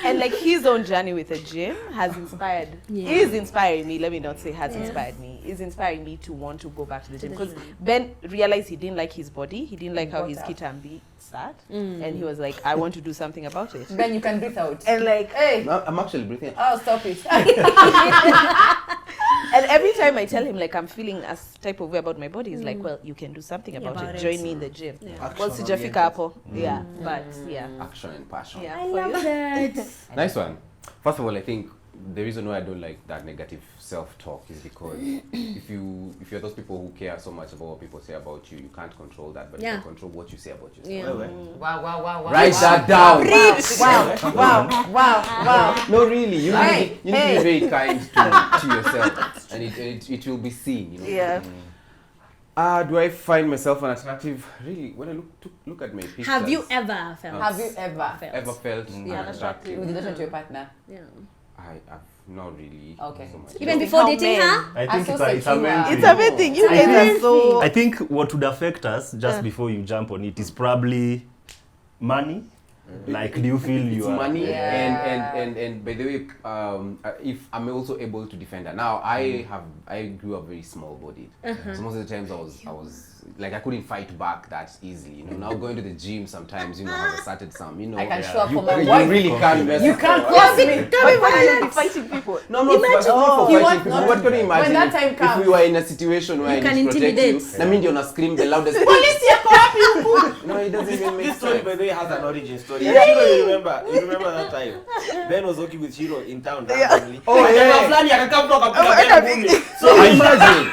And like his own journey with the gym has inspired, is inspiring me. Let me not say has inspired me. Is inspiring me to want to go back to the gym, because Ben realized he didn't like his body. He didn't like how his kitambi sat, and he was like, I want to do something about it. Ben, you can breathe out. And like, Hey. No, I'm actually breathing. Oh, stop it. and every time I tell him like I'm feeling a type of way about my body, he's like, well, you can do something about about it. it. Join me in the gym. Action Well, sijafika hapo. Yeah, but yeah. Action and passion. Yeah. I for love you? that. Nice one. First of all, I think the reason why I don't like that negative self-talk is because if you're those people who care so much about what people say about you, you can't control that, but you Yeah. can control what you say about yourself. Yeah. Wow. Write that down. Wow. No, really. You Hey, need to be very kind to yourself, and it will be seen. You know? Yeah. Do I find myself unattractive? Really, when I look at my pictures. Have you ever felt? Have you ever ever felt unattractive? with relation to your partner? Yeah. I've not really. Okay. So much. Even before How dating men- her? I think I'm it's so a secure. main It's thing. amazing. You guys are so. I think what would affect us just before you jump on it is probably money? Like, do you feel It's you are... money Yeah. and by the way, if I'm also able to defend her. Now I grew up very small bodied, so most of the times I was like I couldn't fight back that easily. You know, now going to the gym sometimes, you know, has asserted some. You know, I can show up you, for my you wife. really can't mess. You can't cross me. But finally fighting people. No, I'm not Imagine- for you fighting want- people. What can you imagine that if, time if comes, we were in a situation where you I can need to protect you? intimidate. That means you're gonna scream the loudest. No, it doesn't even make This story, sense. by the way, has an origin story. Shiro, you remember that time? Ben was working with Shiro in town randomly. Oh, And yeah. jamaa fulani akakaa kutoka akapiga Ben ngumi. So imagine.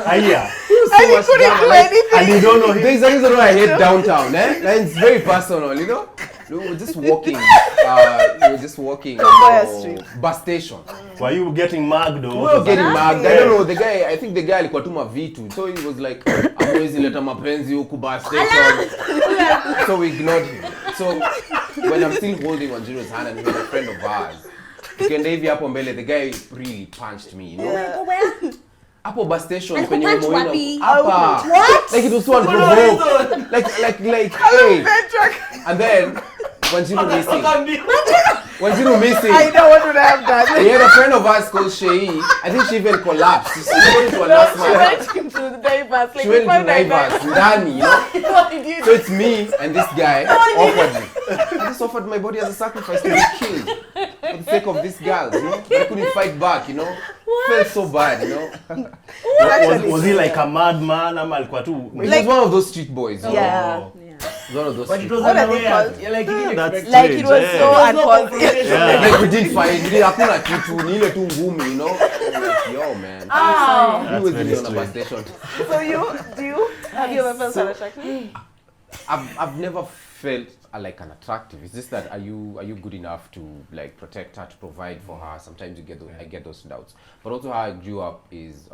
Aya. So much drama. And you don't know him. There's a reason why I hate downtown, eh? Like, it's very personal, you know? We were just walking. Boya Street. Bus station. Were you getting mugged or We what were was getting that? mugged. I don't know, I think the guy alikuwa tuma vitu. So he was like, amwezi leta mapenzi huku bus station. So we ignored him. So when I'm still holding Wanjiro's hand and he was a friend of ours, tukienda hivi hapo mbele, the guy really punched me, you know? Hapo bus station And penye punch umeona wapi? hapa. Like it was so unprovoked. Like hey. And then Wanjiru missing. I know what would I have done. We had a friend of ours called Shei. I think she even collapsed. She went into a last She man. went into the divers. Like, She went before into Naivas, Ndani, you know? What did you So it's me and this guy offered me. I just offered my body as a sacrifice to be killed for the sake of this girl, you know? But I couldn't fight back, you know? Felt so bad, you know? Was he like a madman ama alikuwa tu... He was one of those street boys. You know? Yeah. Oh. He was one of those But street it was boys. What are they unaware. called? Yeah, like you didn't That's expect. Like it was Yeah. so There was no unfortunate. confrontation. Yeah. Like we didn't fight. Hakuna kitu. Ni ile tu ngumi, you know? Like, yo, man. Oh. He was very really on a bus strange. station. So have you ever felt attracted? I've never felt like an attractive. It's just that are you good enough to like protect her, to provide for her? Sometimes I get those doubts. But also how I grew up is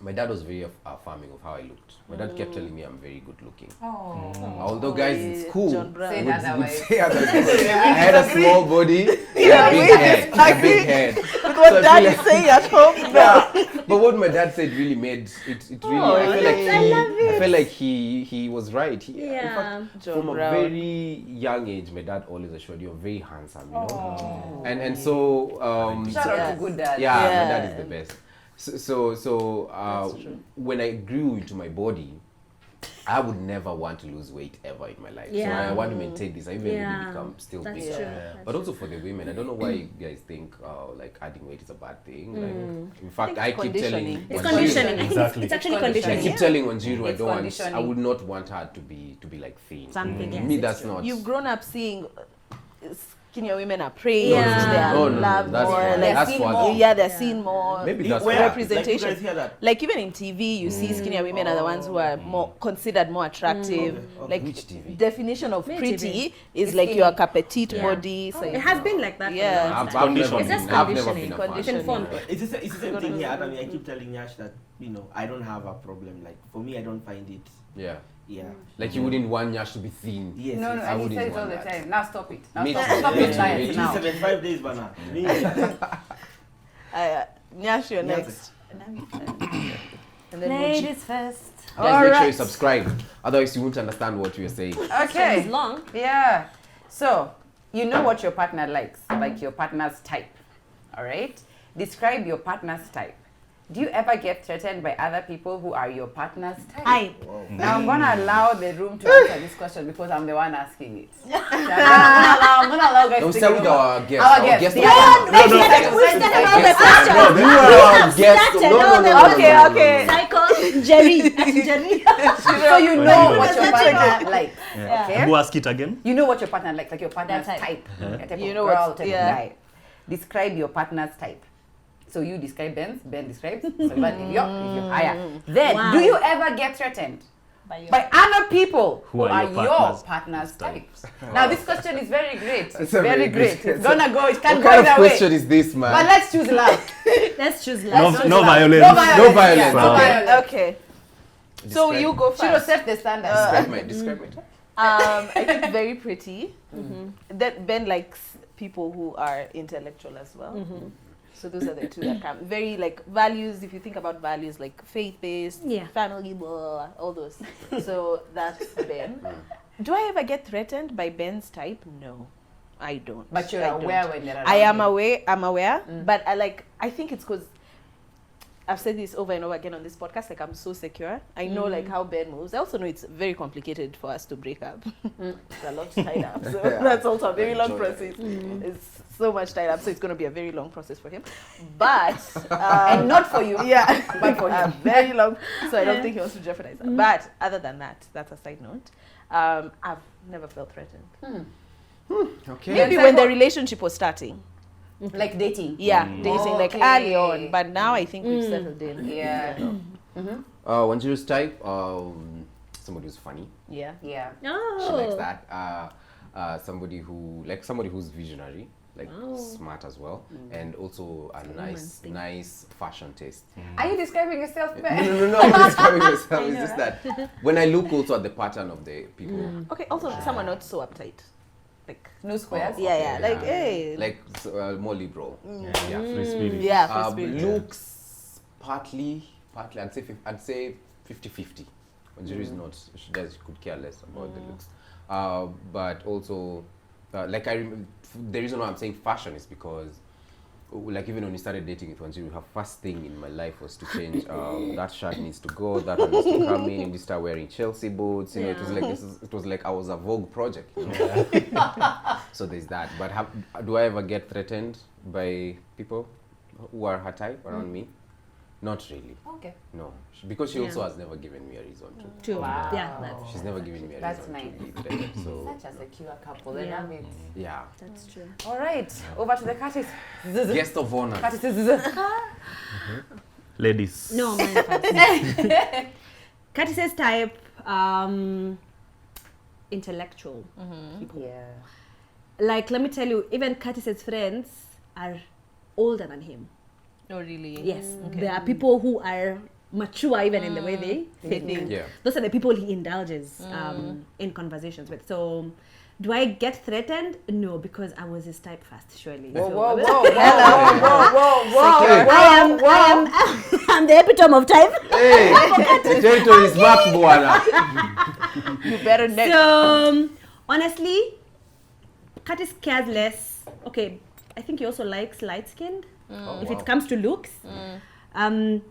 my dad was very affirming of how I looked. My dad kept telling me I'm very good looking. Although guys in school John Brown. Say would that would way. say otherwise. I had a small body, Yeah, a big we head, a big head. With what So I dad feel is like- saying at home? No. But what my dad said really made it really. Oh, I felt like he was right. In Yeah. fact, John from a Brown. very young age, my dad always assured you're very handsome, you know. And so Shout out to good dad. yeah, Yeah. my dad is the best. So when I grew into my body, I would never want to lose weight ever in my life. So Yeah. I want to maintain this. I even Yeah. really become still That's bigger. true. But also for the women, I don't know why you guys think like adding weight is a bad thing. Like, in fact, I keep telling conditioning. It's Wanjiru- conditioning. I think Exactly. it's actually It's I conditioning. keep telling Wanjiru It's conditioning. I would not want her to be like thin. Something, yes, Me, it's that's true. not. You've grown up seeing skinnier women are praised, Yeah. they are No, no, loved that's more, fine. like That's seen fine. more. Yeah, they're seen more. Maybe that's Where? fine. Representation. Like you guys hear that? Like even in TV, you see skinnier women are the ones who are more considered more attractive. Like Which TV? definition of Which pretty TV? is It's like in- your petite Yeah. body. So It has been like that for Yeah. a long I've time. never It's been. just I've never conditioning. been a fan. Conditioning. Informed. It's the same thing here. I mean, I keep telling Yash that, you know, I don't have a problem. Like, for me, I don't find it, Yeah. yeah. Like you wouldn't want Nyash to be thin. Yes, No, yes. I I he wouldn't says it all want the that. time. Now stop it. Now Me stop, too. stop Me your too. science It's now. 75 days, bana. Me, Nyash, you're Yes. next. And then Mojji. Ladies first. Guys, make sure you Alright. subscribe. Otherwise, you won't understand what we are saying. Okay. It's long. Yeah. So, you know what your partner likes, like your partner's type. All right? Describe your partner's type. Do you ever get threatened by other people who are your partner's type? Now, I'm going to allow the room to answer this question because I'm the one asking it. So I'm going to allow guys Don't to start take with over. our guest. Our guest. will Yeah. come. No, no. Who's that about the Guest- question? No, you are our guest. started No, all no, the no, no, Okay, no, no, okay. no. Psycho, Jerry. Jerry. So you know What what does your that partner likes. Yeah. Okay? Who ask it again? You know what your partner likes, like your partner's That type. type. A type You of know girl, what- type yeah. of guy. Describe your partner's type. So you describe Ben's, Ben describes Soila, Then, Wow. do you ever get threatened by other people who are your partner's types? Now this question is very great. It's It's a very very great. good- It's gonna go, it can What go kind of either way. question is this, But man? let's choose love. Let's choose No, last. no violence. No violence. No violence. Yeah, no Okay. violence. Okay. So you go Shiro, first. set the standard. Describe my type. I think very pretty. That Ben likes people who are intellectual as well. So those are the two that come. Very like values, if you think about values like faith-based, Yeah. family, blah, all those. So that's Ben. Do I ever get threatened by Ben's type? No, I don't. But you're I don't. aware when they're around I am you. aware. I'm aware, but I think it's because I've said this over and over again on this podcast. Like, I'm so secure. I know like how Ben moves. I also know it's very complicated for us to break up. It's a lot tied up, so that's also a very long process. It's so much tied up, so it's going to be a very long process for him. But And not for you. yeah, But for him. very long. So I don't think he wants to jeopardize that. But other than that, that's a side note. I've never felt threatened. Okay. Maybe Yeah, when the psycho- relationship was starting. Like dating. Yeah, dating like early Okay. on. But now I think we've settled in. Yeah. When you use type, somebody who's funny. Yeah. Yeah. She likes Oh. that. Somebody who's visionary, like smart as well, and also a nice fashion taste. Are you describing yourself, No, Ben? no, I'm not describing myself. It's just that when I look also at the pattern of the people, Okay, also someone not so uptight. Like, No squares. yeah, like, hey. like more liberal. Yeah. Free spirit. Yeah, free spirit. Looks partly. I'd say 50-50. Manjiri is not. She could care less about the looks. But also, like the reason why I'm saying fashion is because, like, even when we started dating with Wanjiru, her first thing in my life was to change. That shirt needs to go. That one needs to come in. And we start wearing Chelsea boots. You know, it was like I was a Vogue project. You know? So there's that. But do I ever get threatened by people who are her type around me? Not really. Okay. No, because she also has never given me a reason to. True. Wow. Yeah, that's, She's never given me a That's reason nice. to be threatened. So Such a secure couple. I Yeah. love it. yeah. that's true. All right. Over to the Curtis. Guest of honor. Curtis. Ladies. No, mine first. Curtis's type, intellectual people. Yeah. Like, let me tell you, even Curtis's friends are older than him. No, really. Yes, there are people who are mature even in the way they think. Yeah. Those are the people he indulges in conversations with. So, do I get threatened? No, because I was his type first, surely. Whoa, So- whoa, whoa, whoa, whoa, I'm the epitome of type. Hey, the territory is marked, Buana. You better know. So, honestly, Curtis cares less. Okay, I think he also likes light-skinned. If it comes to looks,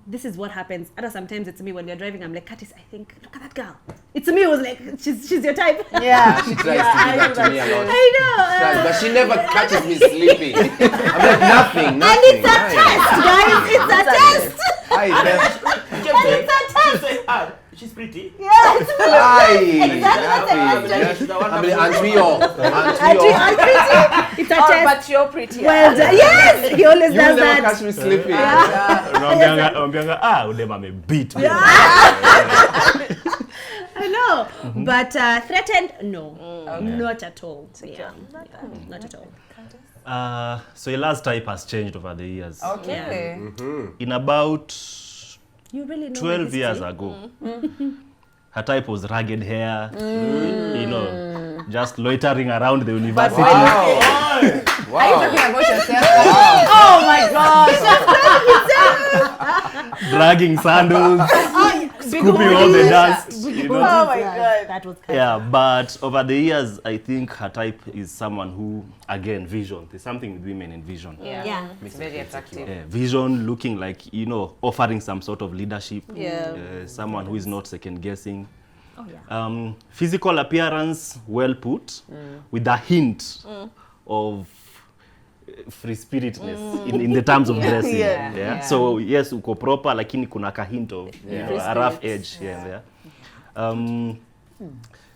this is what happens. Other sometimes it's me when you're driving. I'm like, Curtis, I think, look at that girl. It's me who's like, she's your type. Yeah. She tries to do that to me a lot. I know. She tries, but she never catches me sleeping. I'm like, nothing. And it's a test, guys. It's a test. She's pretty. It's a test. But you're pretty. Well done. Yes, he always You does will never that. catch me sleeping. Unaambianga, udem amebeat me. I know, but threatened, no, not at all. Yeah, not at all. So your last type has changed over the years. Okay. In about You really know 12 my years history? ago, her type was ragged hair, you know, just loitering around the university, Are you talking about yourself? Oh my gosh. dragging sandals, scooping all the dust. You know? Oh my god. That was Yeah, but over the years, I think her type is someone who, again, vision. There's something with women in vision. Yeah. It's very attractive. Vision, looking like, you know, offering some sort of leadership. Yeah. Someone who is not second guessing. Oh yeah. Physical appearance, well put, with a hint of free spiritness in the terms of dressing. Yeah. So yes, uko proper, lakini kuna ka hint of you know, a rough edge here and there.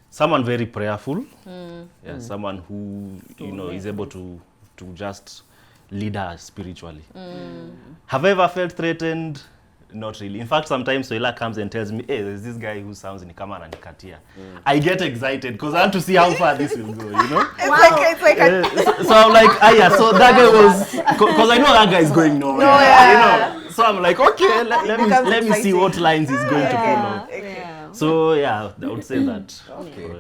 Someone very prayerful. Someone who you know is able to just lead her spiritually. Have I ever felt threatened? Not really. In fact, sometimes Soila comes and tells me, hey, there's this guy who sounds in kama ananikatia. I get excited because I want to see how far this will go, you know? It's like a So I'm like, so that guy was, because I know that guy is going nowhere, you know? So I'm like, okay, let me see what lines he's going to follow. Yeah. So yeah, I would say that. Okay.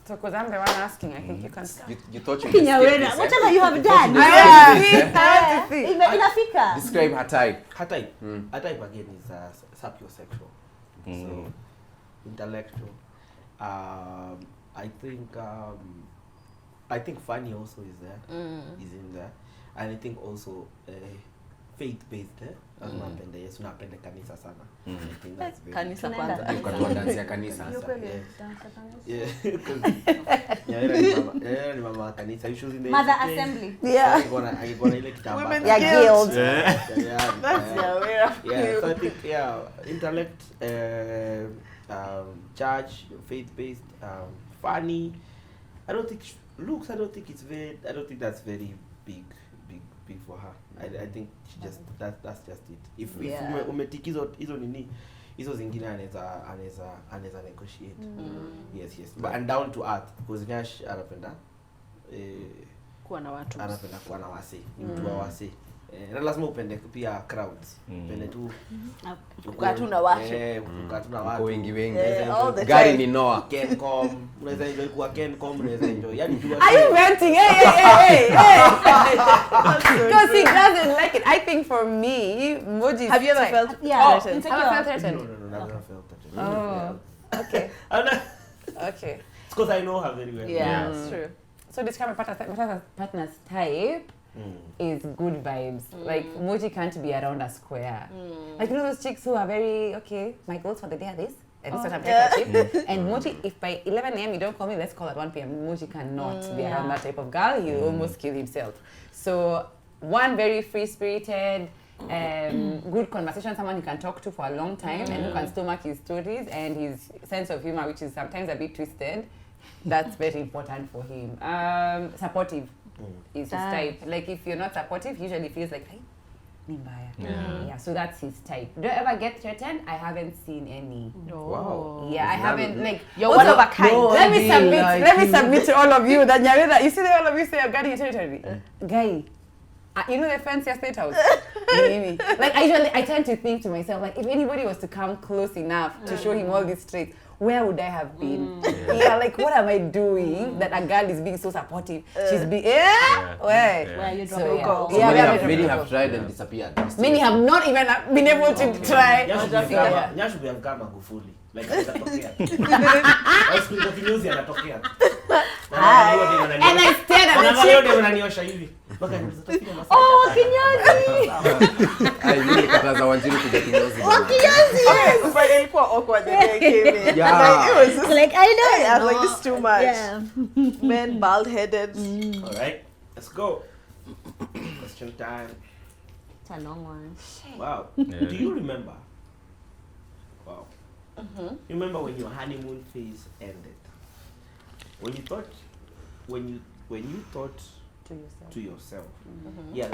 So, because I'm the one asking, I think you can start. You thought you could skip Nyawira, this, eh? whatever you have done. Inafika. Describe her type. Her type again is sapiosexual. So intellectual, I think funny also is there, is in there, and I think also faith-based. Lazima apende Yesu na apende kanisa sana. I think that's very Kanisa kwanza. Ukatoa dance ya kanisa. yeah, because Nyawira ni mama wa kanisa. She was in the Mother UK. Assembly. Yeah. Angekuwa na ile kitambaa. Women's Yeah, guild. That's Nyawira. Yeah, so I think intellect, church, faith-based, funny. I don't think looks. I don't think that's very big for her. I think she just that's just it. If umetiki hizo nini hizo zingine anaweza negotiate. Yes. But and down to earth because Nyash anapenda Kuwa na watu. Anapenda kuwa na wase. Mtu wa wase. Na lazima upende pia crowds. Upende tu Kukaa tu na watu. kukaa tu na watu. Wengi. All the Gari time. ni Noah. Kencom, unaweza enjoy kuwa Kencom, unaweza enjoy. Yaani jua. Are you venting? Hey. Because he doesn't like it. I think for me, Mojji's Have you ever type. felt Yeah. threatened? Have you felt threatened? No, never felt that. Oh, okay. Okay. It's because I know her very well. Yeah, it's true. So describe my partner's type is good vibes. Like Mojji can't be around a square. Like you know those chicks who are very okay. My goals for the day are this. And this time and Mojji, if by 11 a.m. you don't call me, let's call at 1 p.m. Mojji cannot be around that type of girl. He'll almost kill himself. So one very free-spirited, good conversation, someone you can talk to for a long time and who can stomach his stories and his sense of humor, which is sometimes a bit twisted. That's very important for him. Supportive is his type. Like if you're not supportive, he usually feels like, hey, yeah, so that's his type. Do I ever get threatened? I haven't seen any. Wow. Yeah, I haven't like. You're one of a kind. No, Let me submit. like Let me submit to all of you that Nyawira. You see, all of you say you're guarding your territory. Guy, you know the fancier state house. Like I tend to think to myself, like if anybody was to come close enough to show him all these traits, where would I have been? Like what am I doing that a girl is being so supportive? She's being Where you drop So, go. yeah, many have tried and disappeared. Many have not even been able to try. Nyashu biamka Magufuli. Like anatokea. Siku hizo kinyozi anatokea. And I stared at the Anaangalia chick. ndio ananiosha hivi. Mpaka nitafika masaa. Oh, kinyozi! Ai, mimi kataza Wanjiru kuja kinyozi. But ilikuwa awkward the day I came in. Yeah. Like, it was just, Like I know. I was like, this is too much. Yeah. Men bald-headed. All right. Let's go. Question time. It's a long one. Wow. Do you remember? Wow. You remember when your honeymoon phase ended? When you thought to yourself, yeah,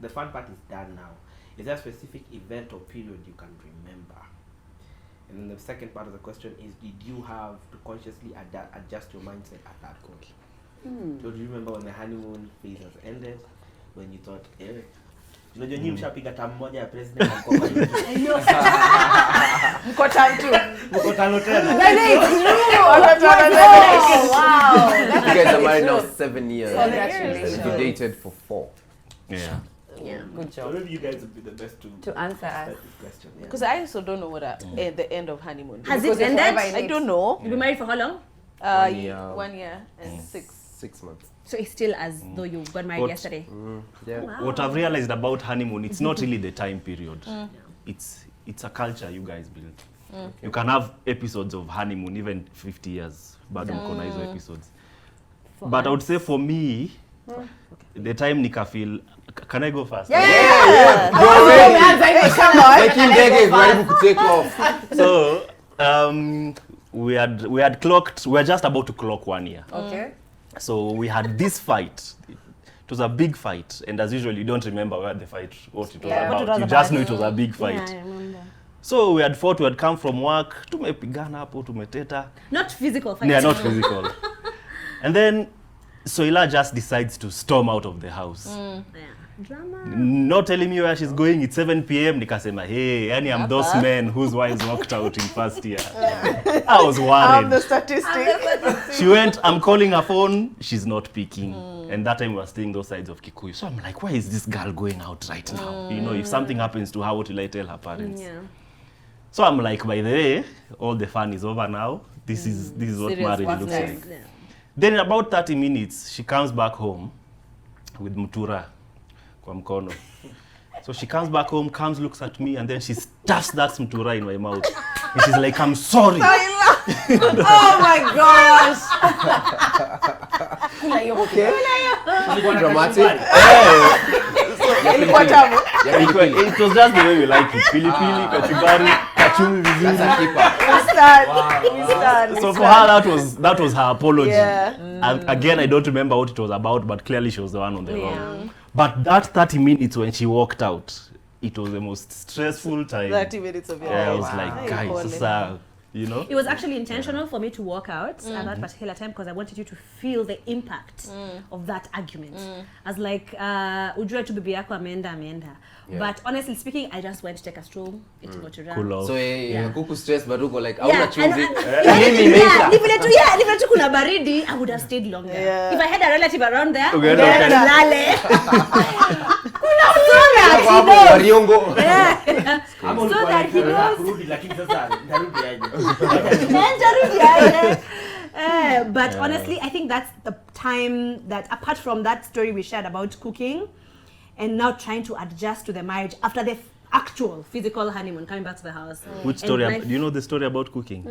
the fun part is done now. Is there a specific event or period you can remember? And then the second part of the question is, did you have to consciously adjust your mindset at that point? So do you remember when the honeymoon phase has ended? When you thought, unajua nyinyi mshapiga tamu moja ya president kwa kwa hiyo. Mko tantu. Mko tano tena. Wow. You guys are married now 7 years. Congratulations. You dated for 4. Yeah. Good So job. maybe you guys would be the best To answer us. this question. Yeah. Because I also don't know what the end of honeymoon. Has Because it you're ended? forever in I don't know. You've been married for how long? 1 year. 1 year and 6 months. So it's still as though you got married What? yesterday. Yeah. Wow. What I've realized about honeymoon, it's not really the time period. It's a culture you guys build. You can have episodes of honeymoon, even 50 years, bado mko na hizo episodes. But I would say for me, the time nika feel, can I go first? Like in Dege, we're able to take off. So, we had clocked, we were just about to clock 1 year. Okay. So we had this fight. It was a big fight, and as usual, you don't remember what the fight, what it was Yeah, what about. it was You about. just know it was a big fight. Yeah, I remember. So we had fought, we had come from work, tumepigana hapo, tumeteta. Not physical fighting. Yeah, not physical. And then Soila just decides to storm out of the house. Yeah. Drama. Not telling me where she's going. It's 7 p.m. Nikasema, hey, yani I'm those men whose wives walked out in first year. I was worried. The statistic. She went, I'm calling her phone, she's not picking. And that time we were staying those sides of Kikuyu. So I'm like, why is this girl going out right now? You know, if something happens to her, what will I tell her parents? Yeah. So I'm like, by the way, all the fun is over now. this is what Serious marriage work looks life. like. Yeah. Then in about 30 minutes, she comes back home with mutura kwa mkono. So she comes back home, looks at me, and then she stuffs that mutura in my mouth. And she's like, I'm sorry. Oh my gosh. Dramatic. Ilikuwa tamu. It was just the way we like it. Pilipili, kachumbari, kachumvi vizuri. That's a keeper. We stand. So for her, that was her apology. Yeah. And again, I don't remember what it was about, but clearly she was the one on the wrong. But that 30 minutes when she walked out, it was the most stressful time. 30 minutes of your Yeah, I life. was like, Wow. guys, sasa, you know? It was actually intentional for me to walk out at that particular time because I wanted you to feel the impact of that argument. As like, ujue tu bibi yako ameenda. Yeah. But honestly speaking, I just went to take a stroll, eat mozzarella. Cool off. So Yeah. kuku stress but uko like Yeah, hauna chumvi. yeah, Nini imeisha? if vile tu kuna baridi, I would have stayed longer. Yeah. If I had a relative around there, Okay, then okay. lale. Hapo hapo Mariongo. Ama So ulikuwa that he like, knows. kurudi lakini sasa ndarudi aje. But honestly, I think that's the time that, apart from that story we shared about cooking, and now trying to adjust to the marriage after the actual physical honeymoon, coming back to the house. Which And story? my- Do you know the story about cooking?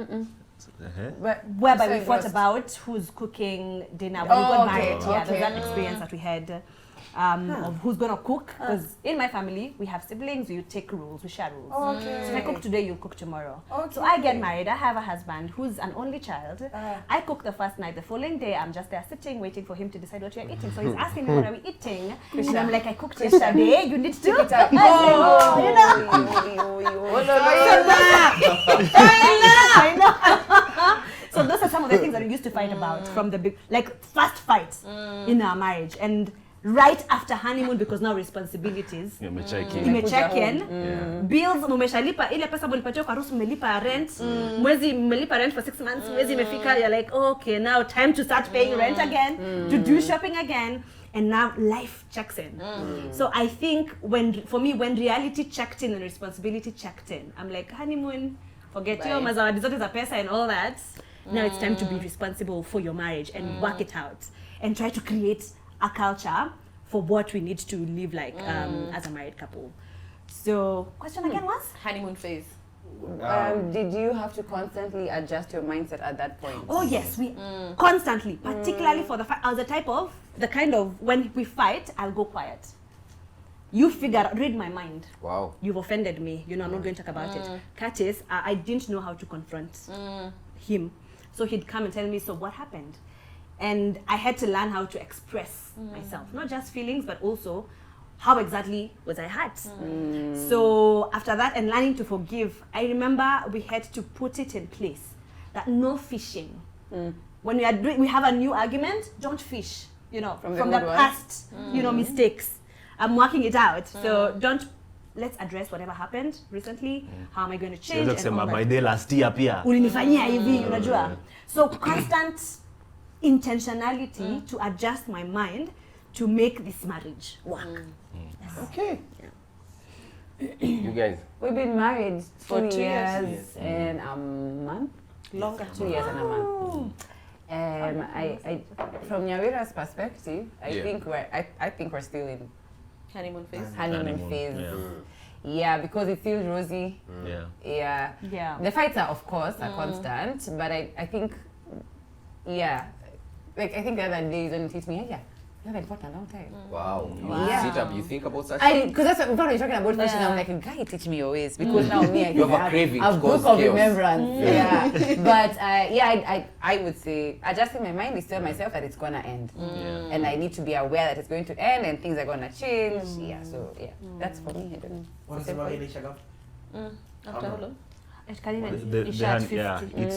But Whereby sorry, we fought ghost. about who's cooking dinner when we Oh, got okay, married. Yeah, there's that okay. experience that we had of who's gonna cook. Because in my family, we have siblings, you take rules, we share rules. Okay. So if I cook today, you cook tomorrow. Okay. So I get married, I have a husband who's an only child. I cook the first night, the following day, I'm just there sitting, waiting for him to decide what we're eating. So he's asking me, what are we eating? And I'm like, I cooked yesterday, you need to. Pick it up. I know. So those are some of the things that we used to fight about from the big, like first fights in our marriage. And right after honeymoon, because now responsibilities, imecheck in, bills mumeshalipa, ile pesa mlipatiwa kwa harusi mmelipa rent, mwezi mmelipa rent for 6 months, mwezi imefika, you're like, okay, now time to start paying rent again, to do shopping again. And now life checks in. So I think for me, when reality checked in and responsibility checked in, I'm like, honeymoon, forget your mazawadi zote za pesa and all that. Now it's time to be responsible for your marriage and work it out and try to create a culture for what we need to live like as a married couple. So, question again was? Honeymoon phase. Did you have to constantly adjust your mindset at that point? Oh yes, we constantly, particularly for the fight. I was the kind of, when we fight, I'll go quiet. You read my mind. Wow. You've offended me. You know, I'm not going to talk about it. Curtis, I didn't know how to confront him. So he'd come and tell me, so what happened? And I had to learn how to express myself. Not just feelings, but also how exactly was I hurt. So after that and learning to forgive, I remember we had to put it in place that no fishing. When we have a new argument, don't fish, you know, from the past, you know, mistakes. I'm working it out. So let's address whatever happened recently. How am I going to change? And all By that. the last year pia. Ulinifanyia hivi, unajua. So constant intentionality to adjust my mind to make this marriage work. Okay. You guys. We've been married For 2 2 years. years and a month. Longer. 2 years and a month. I from Nyawira's perspective, I think we're still in Honeymoon phase. honeymoon phase. Yeah, because it feels rosy. Yeah. The fights are, of course, constant, but I think, like I think the other day when it hit me, you haven't fought in a long time. Wow. You Wow. sit up, you think about such Because that's what you're talking about fashion. I'm like, guy, teach me your ways, because now me, You have a craving a to book cause of chaos. remembrance. Yeah, but I would say adjusting my mind is tell myself that it's gonna end, and I need to be aware that it's going to end and things are gonna change. That's for me. I don't know. Wanasema ile shaka. After how long? It can even The it shared yeah, 50. it's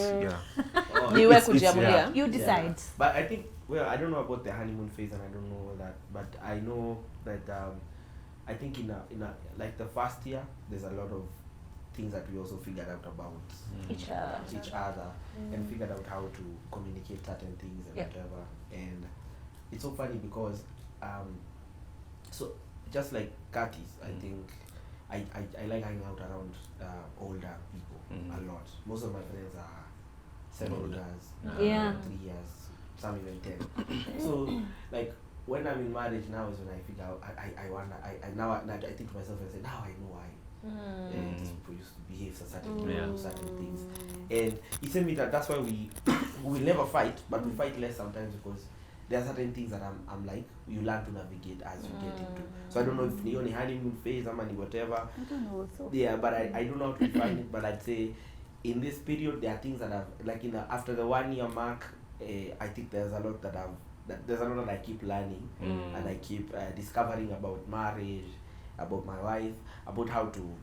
Niwe it's- kujiamulia. You decide. But I think, well, I don't know about the honeymoon phase, and I don't know that, but I know that I think in a like the first year, there's a lot of things that we also figured out about Each other and figured out how to communicate certain things and whatever. And it's so funny because so just like Curtis, I think I like hanging out around older people a lot. Most of my friends are 7 years, Yeah. 3 years, some even 10. So like when I'm in marriage now is when I figure out I wonder I think to myself and say now I know why these people used to behave a certain way, certain things, and it seems me that's why we will never fight, but we fight less sometimes because there are certain things that I'm like you learn to navigate as you get into. So I don't know if ni only honeymoon phase or whatever. I don't know. So. Yeah, but I don't know how to define it. But I'd say in this period there are things that I've like after the 1 year mark, I think there's a lot that I keep learning and I keep discovering about marriage, about my wife, about how to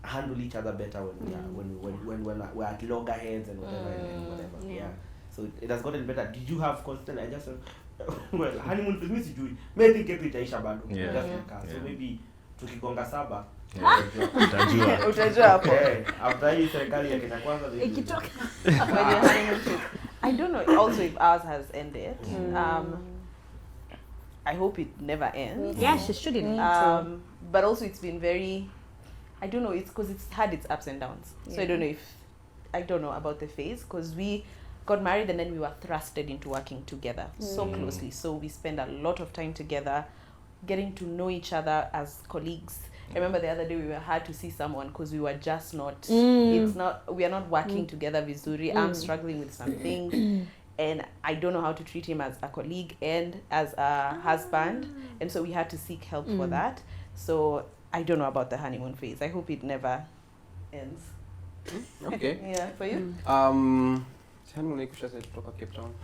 handle each other better when we're at loggerheads and whatever and whatever. Yeah. So it has gotten better. Did you have constant? I just well, honeymoon phase mimi sijui. Maybe I think kitu itaisha bado. So maybe tukigonga 7 Utajua hapo. After hii serikali ya Kenya Kwanza ikitoka. I don't know also if ours has ended. I hope it never ends. Yes, it shouldn't. But also it's been very, I don't know, it's because it's had its ups and downs. So I don't know about the phase because we got married and then we were thrusted into working together so closely. So we spend a lot of time together, getting to know each other as colleagues. I remember the other day we had to see someone because we were just not, we are not working together vizuri. I'm struggling with some things and I don't know how to treat him as a colleague and as a husband. And so we had to seek help for that. So I don't know about the honeymoon phase. I hope it never ends. Okay. Yeah, for you? Honeymoon kutoka Cape Town.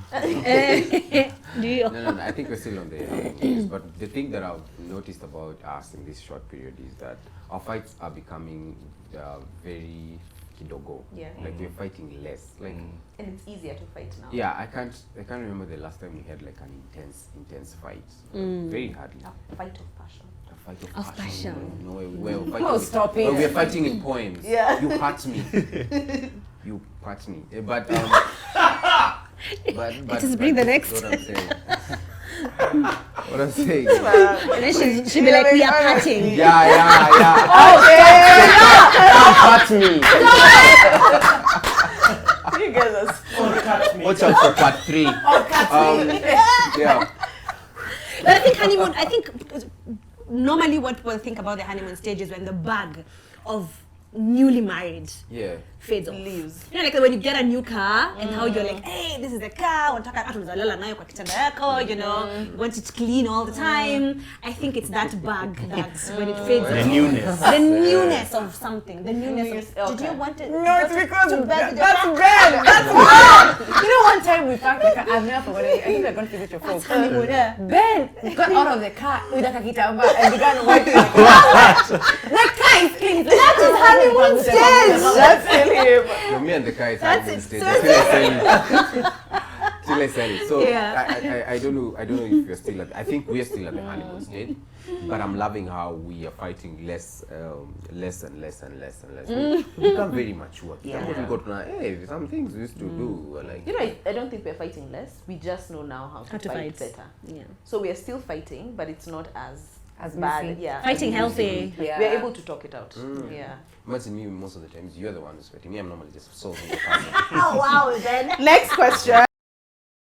Do you? No, I think we're still on the phase. But the thing that I've noticed about us in this short period is that our fights are becoming very kidogo. Yeah. Like we're fighting less. Like And it's easier to fight now. yeah, I can't remember the last time we had like an intense fight. Very hardly. A fight of passion. A fight Of passion. No, we're fighting. Stop it. Well, we're fighting in poems. Yeah. You hurt me. You hurt me. But Just bring the next. What I'm saying. What I'm saying. And then she'll be like, we are parting. Yeah. Hurt me. You guys are Watch out for part 3. Yeah. But I think honeymoon, normally what people think about the honeymoon stage is when the bag of newly married fades off. leaves. You know, like when you get a new car and how you're like, hey, this is the car, unataka hata unalala nayo kwa kitanda yako, you know, you want it clean all the time. I think it's that bag that when it fades off. The newness of something. The newness of, did you want it? No, it's because that's bad. You know, one time we parked the car. I've never forgotten it. I think we're going to visit your folks. Ben got out of the car with a kakitamba and began wiping the car. The car is clean. That is honeymoon stage. That's still him. No, me and the guy is That's honeymoon it. stage. Still I sell it. So I don't know if you're still at. I think we're still at the honeymoon stage, but I'm loving how we are fighting less and less. We become very mature. We got to some things we used to do like. You know, I don't think we're fighting less. We just know now how to fight better. Yeah. So we are still fighting, but it's not as bad. messy. Yeah. Fighting healthy. Yeah. We're able to talk it out. Yeah. Imagine me most of the times you're the one who's fighting. Me, I'm normally just solving the problem. Oh wow, then. Next question.